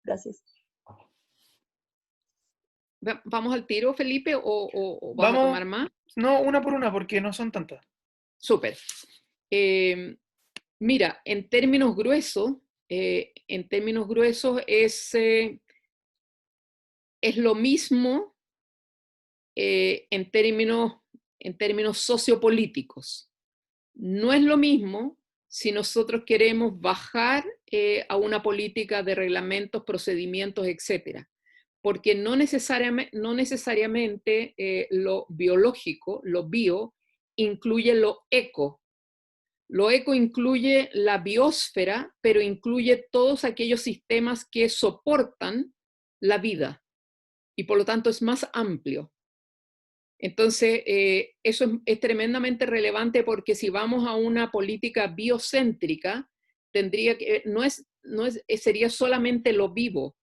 Gracias. ¿Vamos al tiro, Felipe, o vamos a Vamos, tomar más? no, una por una, porque no son tantas. Súper. Mira, en términos gruesos es lo mismo en términos sociopolíticos. No es lo mismo si nosotros queremos bajar a una política de reglamentos, procedimientos, etcétera, porque no necesariamente lo biológico, lo bio, incluye lo eco. Lo eco incluye la biosfera, pero incluye todos aquellos sistemas que soportan la vida y por lo tanto es más amplio. Entonces, eso es tremendamente relevante porque si vamos a una política biocéntrica, sería solamente lo vivo,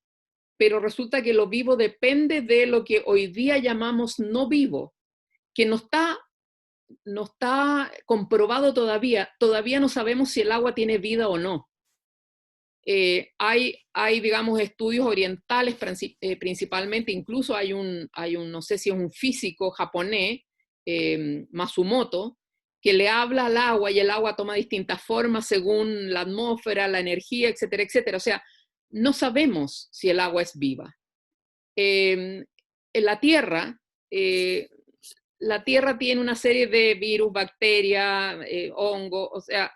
pero resulta que lo vivo depende de lo que hoy día llamamos no vivo, que no está comprobado todavía. Todavía no sabemos si el agua tiene vida o no. Hay, digamos, estudios orientales principalmente, incluso hay un, no sé si es un físico japonés, Masumoto, que le habla al agua y el agua toma distintas formas según la atmósfera, la energía, etcétera, etcétera. O sea, no sabemos si el agua es viva. En eh, la Tierra tiene una serie de virus, bacterias, hongos, o sea,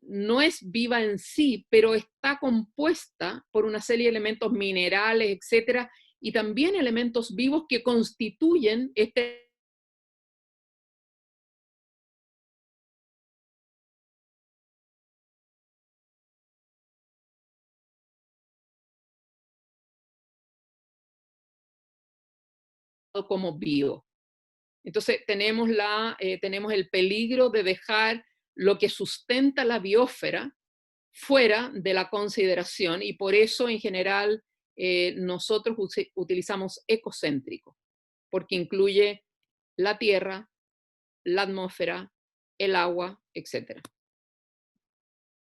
no es viva en sí, pero está compuesta por una serie de elementos minerales, etcétera, y también elementos vivos que constituyen este como bio. Entonces tenemos el peligro de dejar lo que sustenta la biosfera fuera de la consideración, y por eso en general nosotros utilizamos ecocéntrico, porque incluye la tierra, la atmósfera, el agua, etc.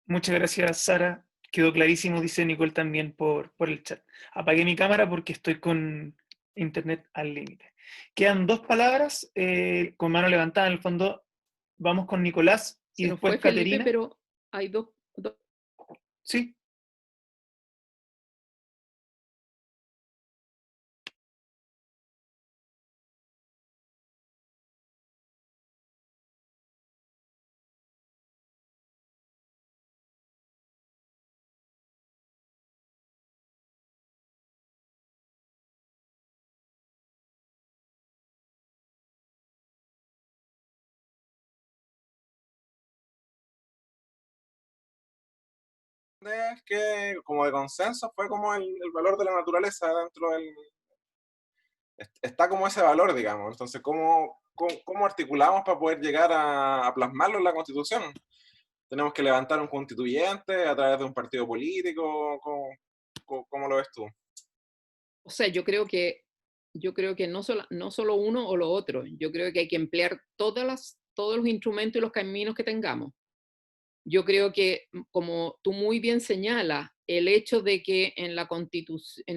Muchas gracias, Sara. Quedó clarísimo, dice Nicole también por el chat. Apagué mi cámara porque estoy con internet al límite. Quedan 2 palabras con mano levantada. En el fondo, vamos con Nicolás y Se nos después fue Felipe, Caterina. pero hay dos. Sí. Que como de consenso fue como el valor de la naturaleza dentro del... Está como ese valor, digamos. Entonces, ¿cómo articulamos para poder llegar a plasmarlo en la Constitución? ¿Tenemos que levantar un constituyente a través de un partido político? ¿Cómo lo ves tú? O sea, yo creo que no solo uno o lo otro, yo creo que hay que emplear todos los instrumentos y los caminos que tengamos. Yo creo que, como tú muy bien señalas, el hecho de que en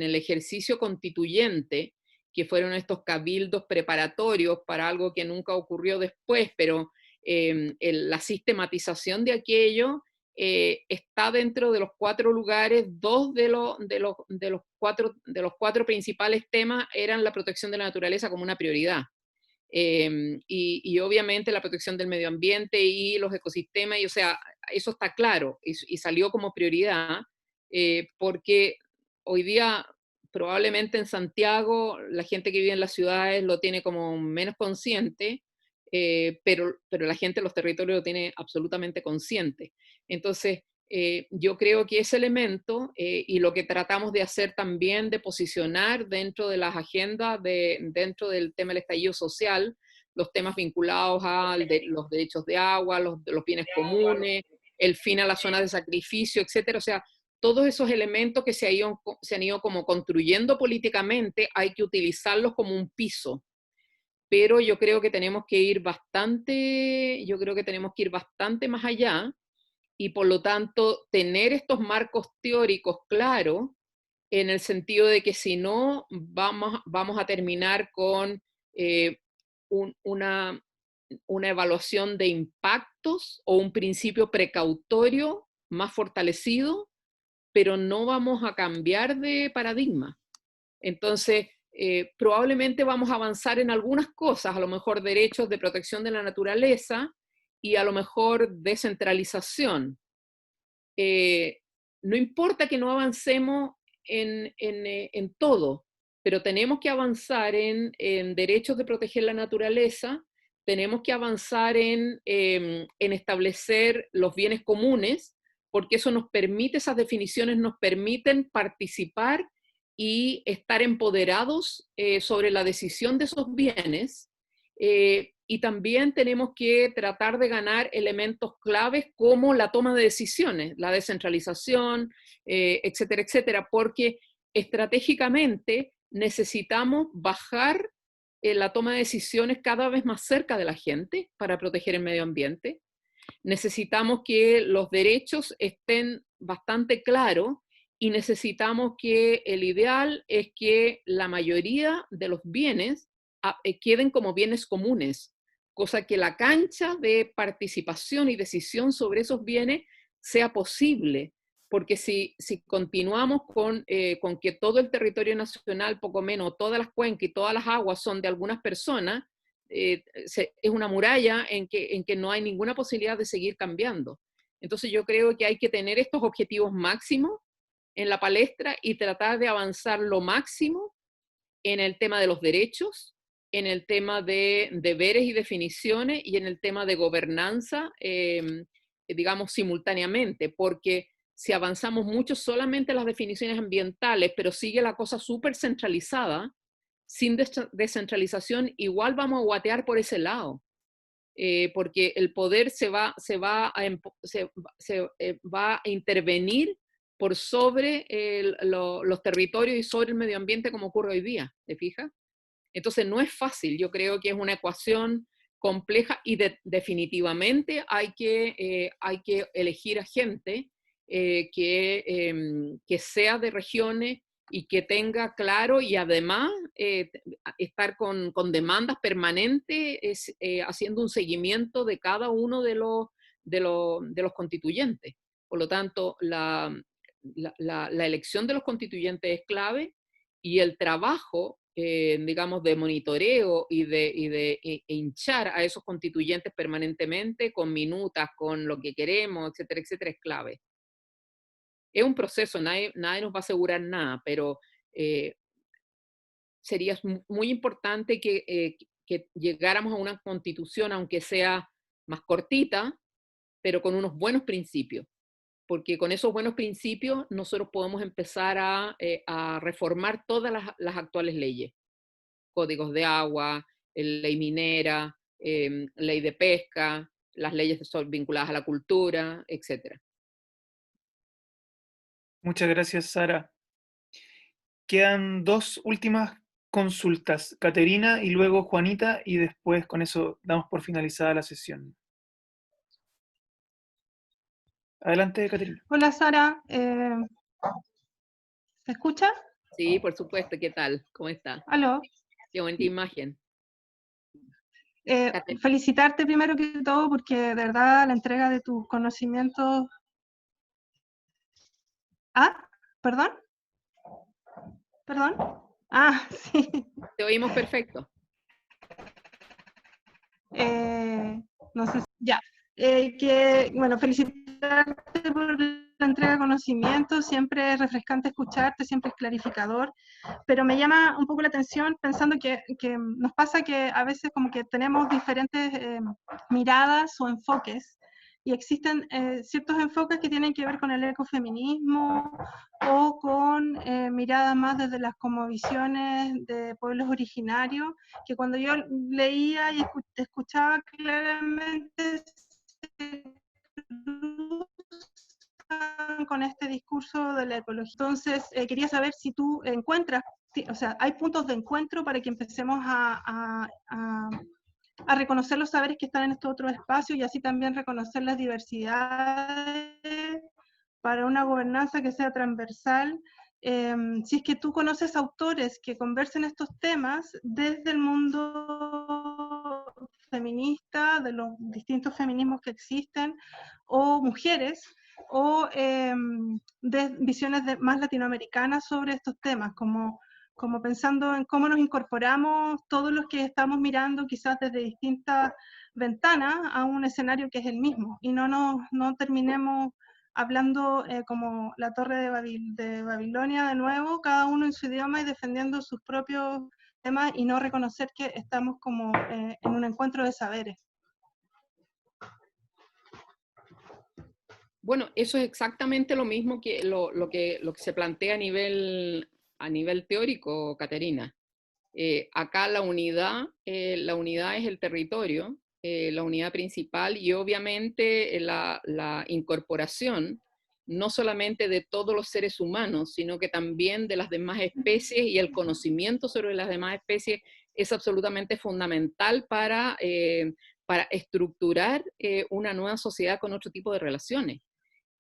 el ejercicio constituyente, que fueron estos cabildos preparatorios para algo que nunca ocurrió después, pero la sistematización de aquello está dentro de los 4 lugares. 2 de los 4 principales temas eran la protección de la naturaleza como una prioridad. Y obviamente la protección del medio ambiente y los ecosistemas, y o sea, eso está claro y salió como prioridad, porque hoy día probablemente en Santiago la gente que vive en las ciudades lo tiene como menos consciente, pero la gente en los territorios lo tiene absolutamente consciente. Entonces, yo creo que ese elemento y lo que tratamos de hacer también, de posicionar dentro de las agendas, dentro del tema del estallido social, los temas vinculados a los derechos de agua, los bienes comunes, el fin a las zonas de sacrificio, etcétera. O sea, todos esos elementos que se han ido como construyendo políticamente, hay que utilizarlos como un piso. Pero yo creo que tenemos que ir bastante más allá, y por lo tanto tener estos marcos teóricos claros, en el sentido de que si no vamos a terminar con eh, una evaluación de impactos o un principio precautorio más fortalecido, pero no vamos a cambiar de paradigma. Entonces, probablemente vamos a avanzar en algunas cosas, a lo mejor derechos de protección de la naturaleza y a lo mejor descentralización. No importa que no avancemos en todo, pero tenemos que avanzar en derechos de proteger la naturaleza, tenemos que avanzar en establecer los bienes comunes, porque eso nos permite, esas definiciones nos permiten participar y estar empoderados sobre la decisión de esos bienes. Y también tenemos que tratar de ganar elementos claves como la toma de decisiones, la descentralización, etcétera, etcétera, porque estratégicamente necesitamos bajar la toma de decisiones cada vez más cerca de la gente para proteger el medio ambiente. Necesitamos que los derechos estén bastante claros y necesitamos que el ideal es que la mayoría de los bienes queden como bienes comunes, cosa que la cancha de participación y decisión sobre esos bienes sea posible, porque si continuamos con que todo el territorio nacional, poco menos, todas las cuencas y todas las aguas son de algunas personas, es una muralla en que no hay ninguna posibilidad de seguir cambiando. Entonces yo creo que hay que tener estos objetivos máximos en la palestra y tratar de avanzar lo máximo en el tema de los derechos, en el tema de deberes y definiciones y en el tema de gobernanza, digamos, simultáneamente, porque si avanzamos mucho solamente en las definiciones ambientales, pero sigue la cosa súper centralizada, sin descentralización, igual vamos a guatear por ese lado, porque el poder va a intervenir por sobre los territorios y sobre el medio ambiente como ocurre hoy día, ¿te fijas? Entonces no es fácil, yo creo que es una ecuación compleja y definitivamente hay que elegir a gente que sea de regiones y que tenga claro y además estar con demandas permanentes haciendo un seguimiento de cada uno de los constituyentes. Por lo tanto, la elección de los constituyentes es clave y el trabajo, digamos, de monitoreo y de hinchar a esos constituyentes permanentemente con minutas, con lo que queremos, etcétera, etcétera, es clave. Es un proceso, nadie nos va a asegurar nada, pero sería muy importante que llegáramos a una constitución, aunque sea más cortita, pero con unos buenos principios, porque con esos buenos principios nosotros podemos empezar a reformar todas las actuales leyes, códigos de agua, ley minera, ley de pesca, las leyes vinculadas a la cultura, etc. Muchas gracias, Sara. Quedan dos últimas consultas, Caterina y luego Juanita, y después con eso damos por finalizada la sesión. Adelante, Caterina. Hola, Sara. ¿Se escucha? Sí, por supuesto. ¿Qué tal? ¿Cómo está? Aló. Qué bonita imagen. Felicitarte primero que todo porque de verdad la entrega de tus conocimientos... ¿Ah? ¿Perdón? ¿Perdón? Ah, sí. Te oímos perfecto. No sé. Ya. Bueno, felicitarte por la entrega de conocimientos. Siempre es refrescante escucharte, siempre es clarificador. Pero me llama un poco la atención pensando que nos pasa que a veces como que tenemos diferentes miradas o enfoques y existen ciertos enfoques que tienen que ver con el ecofeminismo o con miradas más desde las cosmovisiones de pueblos originarios, que cuando yo leía y escuchaba claramente se cruzan con este discurso de la ecología. Entonces, quería saber si tú encuentras, o sea, hay puntos de encuentro para que empecemos a reconocer los saberes que están en estos otros espacios y así también reconocer las diversidades para una gobernanza que sea transversal. Si es que tú conoces autores que conversen estos temas desde el mundo feminista, de los distintos feminismos que existen, o mujeres, o de visiones más latinoamericanas sobre estos temas, como pensando en cómo nos incorporamos todos los que estamos mirando quizás desde distintas ventanas a un escenario que es el mismo, y no terminemos hablando como la Torre de Babilonia de nuevo, cada uno en su idioma y defendiendo sus propios temas y no reconocer que estamos como en un encuentro de saberes. Bueno, eso es exactamente lo mismo que lo que se plantea a nivel teórico, Caterina. Acá la unidad es el territorio, la unidad principal y obviamente la incorporación no solamente de todos los seres humanos, sino que también de las demás especies, y el conocimiento sobre las demás especies es absolutamente fundamental para estructurar una nueva sociedad con otro tipo de relaciones.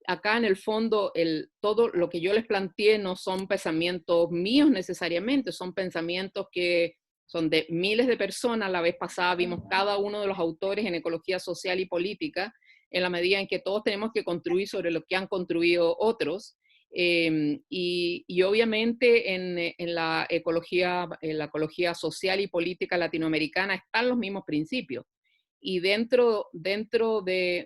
Acá en el fondo, todo lo que yo les planteé no son pensamientos míos necesariamente, son pensamientos que son de miles de personas. La vez pasada vimos cada uno de los autores en ecología social y política, en la medida en que todos tenemos que construir sobre lo que han construido otros. Y obviamente en la ecología social y política latinoamericana están los mismos principios. Y dentro de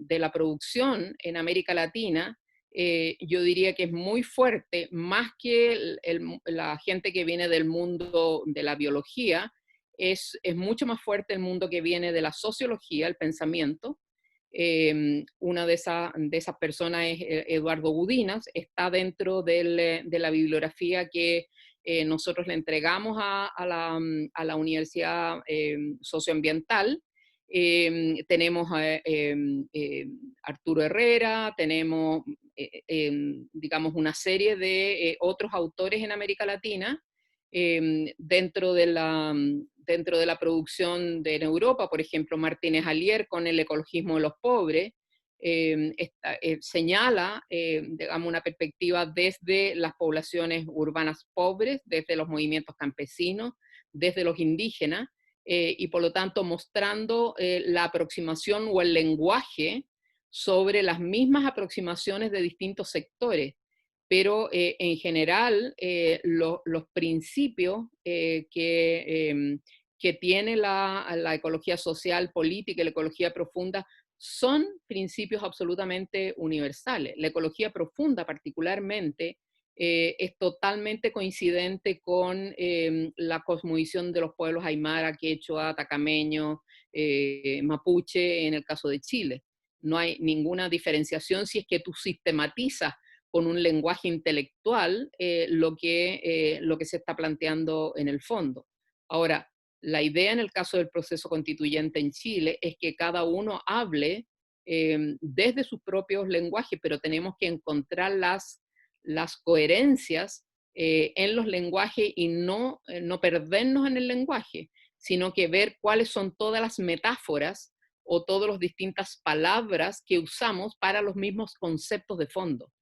la producción en América Latina, yo diría que es muy fuerte, más que la gente que viene del mundo de la biología, es mucho más fuerte el mundo que viene de la sociología, el pensamiento. Una de esas personas es Eduardo Gudinas, está dentro de la bibliografía que nosotros le entregamos a la Universidad Socioambiental. Tenemos a Arturo Herrera, tenemos, digamos, una serie de otros autores en América Latina dentro de la producción en Europa. Por ejemplo, Martínez Alier con el ecologismo de los pobres señala, digamos, una perspectiva desde las poblaciones urbanas pobres, desde los movimientos campesinos, desde los indígenas, y por lo tanto mostrando la aproximación o el lenguaje sobre las mismas aproximaciones de distintos sectores, pero en general los principios que tiene la ecología social, política y la ecología profunda son principios absolutamente universales. La ecología profunda particularmente es totalmente coincidente con la cosmovisión de los pueblos aymara, quechua, atacameño, mapuche, en el caso de Chile. No hay ninguna diferenciación si es que tú sistematizas con un lenguaje intelectual lo que se está planteando en el fondo. Ahora, la idea en el caso del proceso constituyente en Chile es que cada uno hable desde sus propios lenguajes, pero tenemos que encontrar las coherencias en los lenguajes y no perdernos en el lenguaje, sino que ver cuáles son todas las metáforas o todas las distintas palabras que usamos para los mismos conceptos de fondo.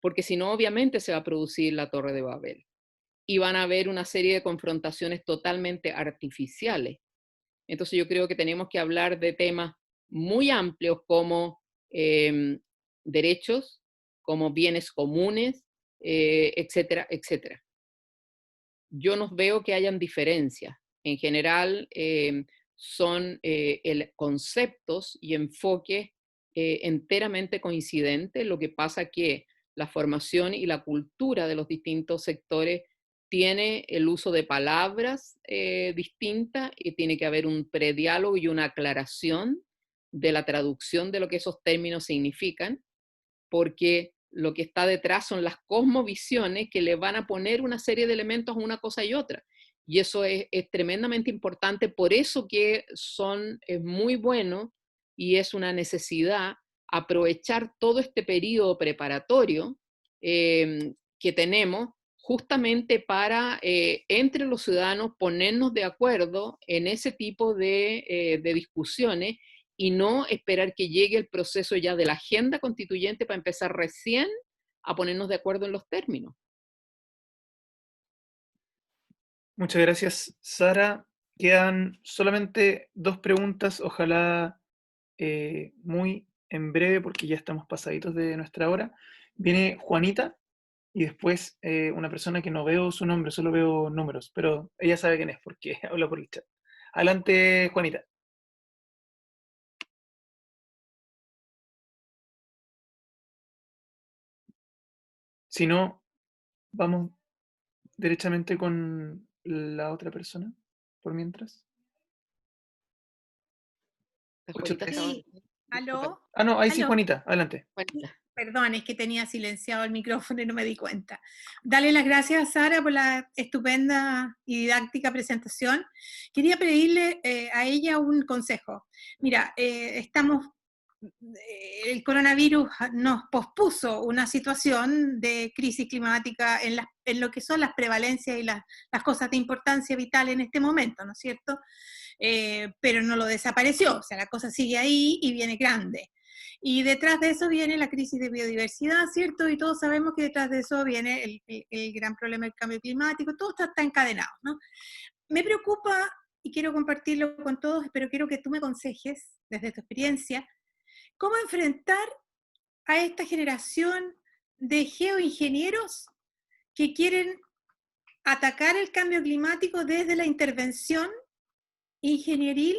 Porque si no, obviamente se va a producir la Torre de Babel y van a haber una serie de confrontaciones totalmente artificiales. Entonces yo creo que tenemos que hablar de temas muy amplios como derechos, como bienes comunes, etcétera, etcétera. Yo no veo que hayan diferencias. En general son conceptos y enfoques enteramente coincidentes. Lo que pasa que la formación y la cultura de los distintos sectores tiene el uso de palabras distintas y tiene que haber un prediálogo y una aclaración de la traducción de lo que esos términos significan, porque lo que está detrás son las cosmovisiones que le van a poner una serie de elementos a una cosa y otra. Y eso es tremendamente importante, por eso que es muy bueno y es una necesidad aprovechar todo este periodo preparatorio que tenemos justamente para, entre los ciudadanos, ponernos de acuerdo en ese tipo de discusiones y no esperar que llegue el proceso ya de la agenda constituyente para empezar recién a ponernos de acuerdo en los términos. Muchas gracias, Sara. Quedan solamente 2 preguntas, ojalá muy en breve, porque ya estamos pasaditos de nuestra hora. Viene Juanita y después una persona que no veo su nombre, solo veo números, pero ella sabe quién es porque habla por el chat. Adelante, Juanita. Si no, vamos derechamente con la otra persona, por mientras. Sí, ¿aló? Ah, no, ahí sí, ¿Aló? Juanita, adelante. Juanita. Perdón, es que tenía silenciado el micrófono y no me di cuenta. Dale las gracias a Sara por la estupenda y didáctica presentación. Quería pedirle a ella un consejo. Mira, el coronavirus nos pospuso una situación de crisis climática en lo que son las prevalencias y las cosas de importancia vital en este momento, ¿no es cierto? Pero no lo desapareció, o sea, la cosa sigue ahí y viene grande. Y detrás de eso viene la crisis de biodiversidad, ¿cierto? Y todos sabemos que detrás de eso viene el gran problema del cambio climático, todo está encadenado, ¿no? me preocupa, y quiero compartirlo con todos, pero quiero que tú me aconsejes, desde tu experiencia, cómo enfrentar a esta generación de geoingenieros que quieren atacar el cambio climático desde la intervención ingenieril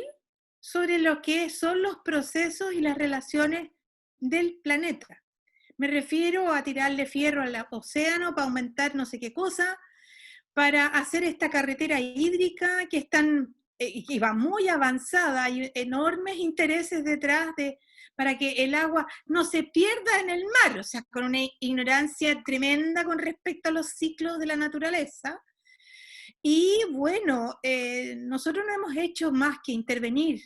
sobre lo que son los procesos y las relaciones del planeta. Me refiero a tirarle fierro al océano para aumentar no sé qué cosa, para hacer esta carretera hídrica que va muy avanzada, hay enormes intereses detrás para que el agua no se pierda en el mar, o sea, con una ignorancia tremenda con respecto a los ciclos de la naturaleza. Y bueno, nosotros no hemos hecho más que intervenir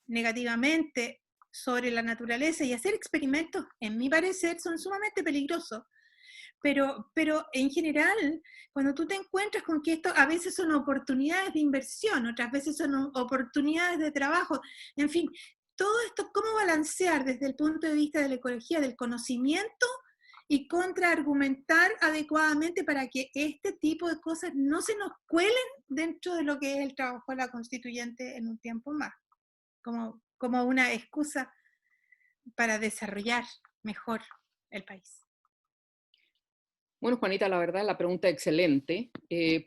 negativamente sobre la naturaleza y hacer experimentos, en mi parecer, son sumamente peligrosos. Pero en general, cuando tú te encuentras con que esto a veces son oportunidades de inversión, otras veces son oportunidades de trabajo, en fin, todo esto, ¿cómo balancear desde el punto de vista de la ecología, del conocimiento y contraargumentar adecuadamente para que este tipo de cosas no se nos cuelen dentro de lo que es el trabajo de la constituyente en un tiempo más, como una excusa para desarrollar mejor el país? Bueno, Juanita, la verdad la pregunta es excelente,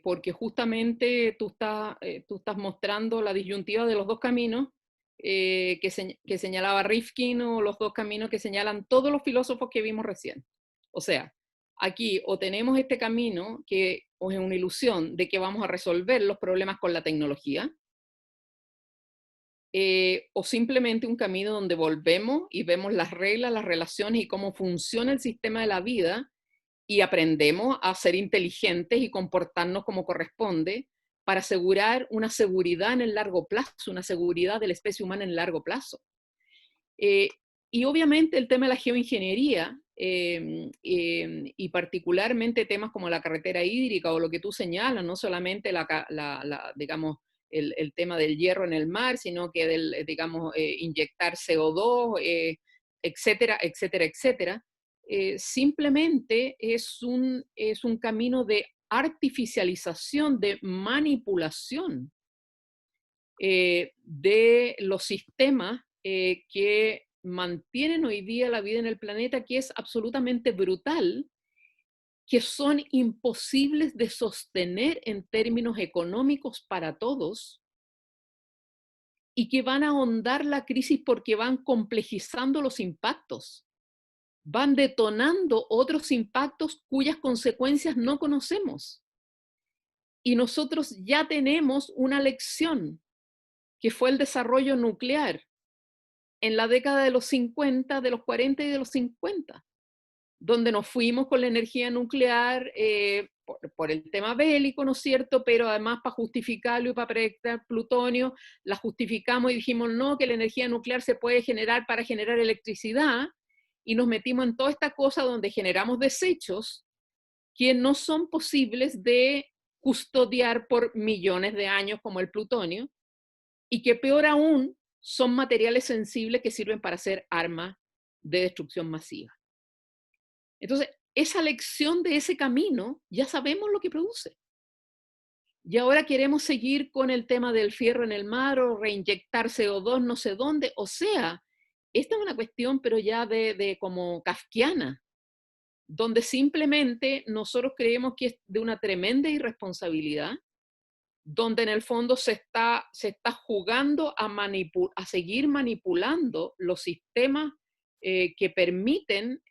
porque justamente tú estás mostrando la disyuntiva de los dos caminos que señalaba Rifkin, o los dos caminos que señalan todos los filósofos que vimos recién. O sea, aquí o tenemos este camino que es una ilusión de que vamos a resolver los problemas con la tecnología, o simplemente un camino donde volvemos y vemos las reglas, las relaciones y cómo funciona el sistema de la vida, y aprendemos a ser inteligentes y comportarnos como corresponde para asegurar una seguridad en el largo plazo, una seguridad de la especie humana en el largo plazo. Y obviamente el tema de la geoingeniería, y particularmente temas como la carretera hídrica o lo que tú señalas, no solamente digamos, el tema del hierro en el mar, sino que digamos, inyectar CO2, etcétera, etcétera, etcétera. Simplemente es un camino de artificialización, de manipulación de los sistemas que mantienen hoy día la vida en el planeta, que es absolutamente brutal, que son imposibles de sostener en términos económicos para todos, y que van a ahondar la crisis porque van complejizando los impactos. Van detonando otros impactos cuyas consecuencias no conocemos. Y nosotros ya tenemos una lección, que fue el desarrollo nuclear en la década de los 50, de los 40 y de los 50, donde nos fuimos con la energía nuclear por el tema bélico, ¿no es cierto? Pero además para justificarlo y para proyectar plutonio, la justificamos y dijimos no, que la energía nuclear se puede generar para generar electricidad, y nos metimos en toda esta cosa donde generamos desechos que no son posibles de custodiar por millones de años, como el plutonio, y que peor aún son materiales sensibles que sirven para hacer armas de destrucción masiva. Entonces, esa lección de ese camino ya sabemos lo que produce. Y ahora queremos seguir con el tema del fierro en el mar o reinyectar CO2 no sé dónde. O sea, esta es una cuestión pero ya de como kafkiana, donde simplemente nosotros creemos que es de una tremenda irresponsabilidad, donde en el fondo se está jugando a seguir manipulando los sistemas que permiten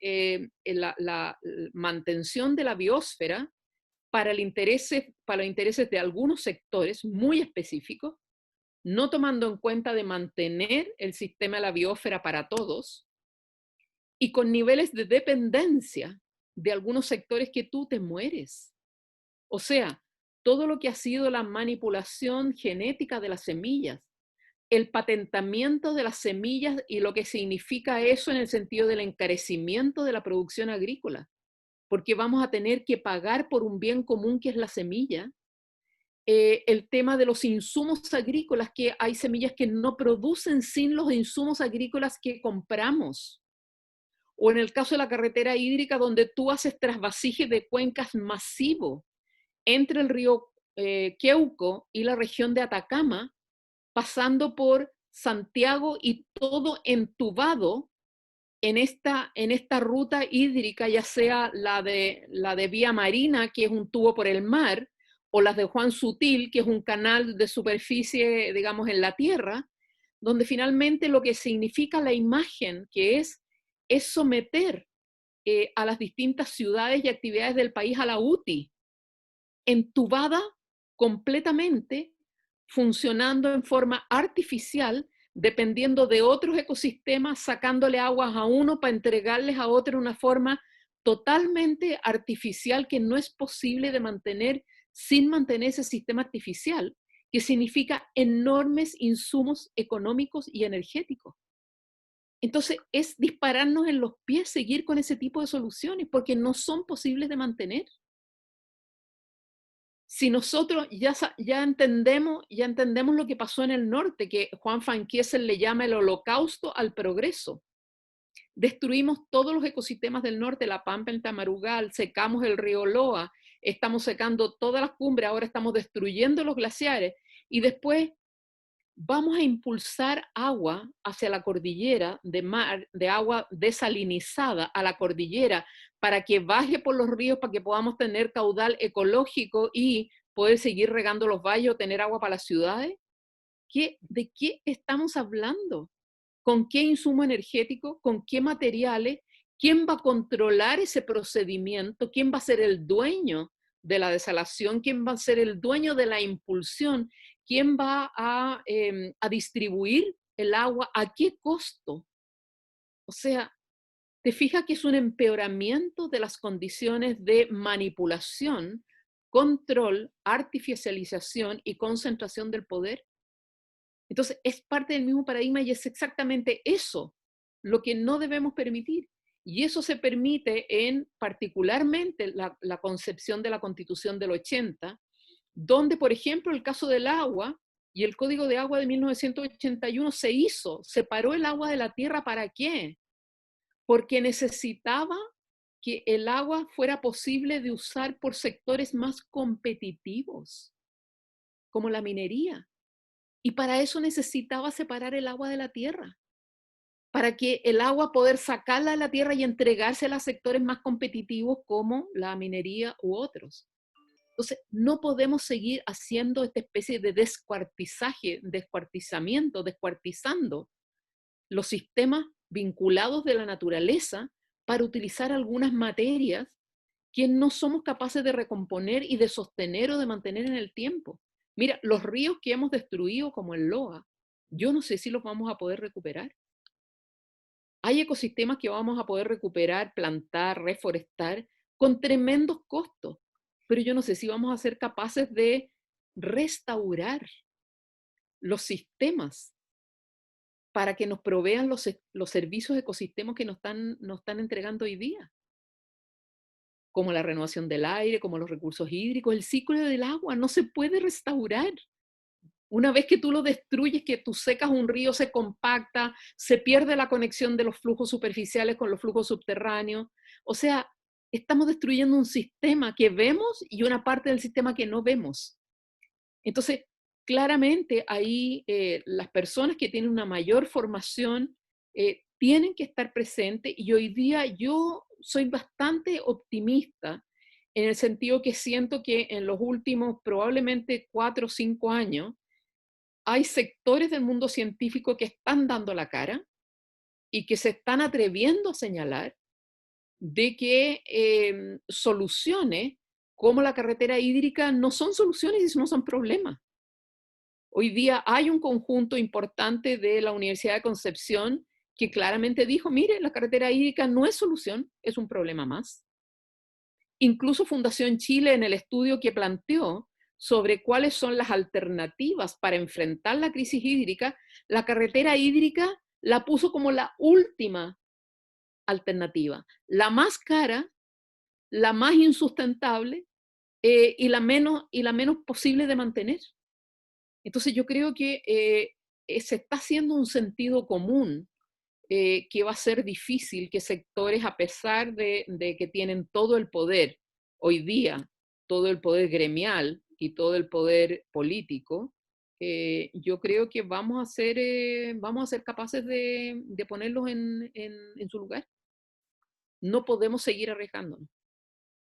la mantención de la biosfera para los intereses de algunos sectores muy específicos, no tomando en cuenta de mantener el sistema de la biosfera para todos, y con niveles de dependencia de algunos sectores que tú te mueres. O sea, todo lo que ha sido la manipulación genética de las semillas, el patentamiento de las semillas y lo que significa eso en el sentido del encarecimiento de la producción agrícola, porque vamos a tener que pagar por un bien común que es la semilla. El tema de los insumos agrícolas, que hay semillas que no producen sin los insumos agrícolas que compramos. O en el caso de la carretera hídrica, donde tú haces trasvasije de cuencas masivo entre el río Queuco y la región de Atacama, pasando por Santiago y todo entubado en esta ruta hídrica, ya sea la de Vía Marina, que es un tubo por el mar, o las de Juan Sutil, que es un canal de superficie, digamos, en la tierra, donde finalmente lo que significa la imagen, que es someter a las distintas ciudades y actividades del país a la UTI, entubada completamente, funcionando en forma artificial, dependiendo de otros ecosistemas, sacándole aguas a uno para entregarles a otro de una forma totalmente artificial que no es posible de mantener sin mantener ese sistema artificial, que significa enormes insumos económicos y energéticos. Entonces, es dispararnos en los pies seguir con ese tipo de soluciones, porque no son posibles de mantener. Si nosotros ya entendemos lo que pasó en el norte, que Juan Van Kessel le llama el holocausto al progreso. Destruimos todos los ecosistemas del norte, la Pampa, el Tamarugal, secamos el río Loa, estamos secando todas las cumbres, ahora estamos destruyendo los glaciares, y después vamos a impulsar agua hacia la cordillera de agua desalinizada a la cordillera para que baje por los ríos, para que podamos tener caudal ecológico y poder seguir regando los valles o tener agua para las ciudades. ¿De qué estamos hablando? ¿Con qué insumo energético? ¿Con qué materiales? ¿Quién va a controlar ese procedimiento? ¿Quién va a ser el dueño de la desalación? ¿Quién va a ser el dueño de la impulsión? ¿Quién va a distribuir el agua? ¿A qué costo? O sea, ¿te fijas que es un empeoramiento de las condiciones de manipulación, control, artificialización y concentración del poder? Entonces, es parte del mismo paradigma y es exactamente eso lo que no debemos permitir. Y eso se permite en particularmente la concepción de la Constitución del 80, donde, por ejemplo, el caso del agua y el Código de Agua de 1981 separó el agua de la tierra. ¿Para qué? Porque necesitaba que el agua fuera posible de usar por sectores más competitivos, como la minería. Y para eso necesitaba separar el agua de la tierra, para que el agua poder sacarla de la tierra y entregársela a sectores más competitivos como la minería u otros. Entonces, no podemos seguir haciendo esta especie de descuartizamiento, descuartizando los sistemas vinculados de la naturaleza para utilizar algunas materias que no somos capaces de recomponer y de sostener o de mantener en el tiempo. Mira, los ríos que hemos destruido, como el Loa, yo no sé si los vamos a poder recuperar. Hay ecosistemas que vamos a poder recuperar, plantar, reforestar, con tremendos costos, pero yo no sé si vamos a ser capaces de restaurar los sistemas para que nos provean los servicios ecosistemas que nos están entregando hoy día, como la renovación del aire, como los recursos hídricos. El ciclo del agua no se puede restaurar. Una vez que tú lo destruyes, que tú secas un río, se compacta, se pierde la conexión de los flujos superficiales con los flujos subterráneos. O sea, estamos destruyendo un sistema que vemos y una parte del sistema que no vemos. Entonces, claramente ahí las personas que tienen una mayor formación tienen que estar presentes, y hoy día yo soy bastante optimista en el sentido que siento que en los últimos probablemente 4 o 5 años hay sectores del mundo científico que están dando la cara y que se están atreviendo a señalar de que soluciones como la carretera hídrica no son soluciones y no son problemas. Hoy día hay un conjunto importante de la Universidad de Concepción que claramente dijo, mire, la carretera hídrica no es solución, es un problema más. Incluso Fundación Chile, en el estudio que planteó sobre cuáles son las alternativas para enfrentar la crisis hídrica, la carretera hídrica la puso como la última alternativa, la más cara, la más insustentable y la menos posible de mantener. Entonces yo creo que se está haciendo un sentido común que va a ser difícil que sectores, a pesar de que tienen todo el poder hoy día, todo el poder gremial, y todo el poder político, yo creo que vamos a ser capaces de ponerlos en su lugar. No podemos seguir arriesgándonos.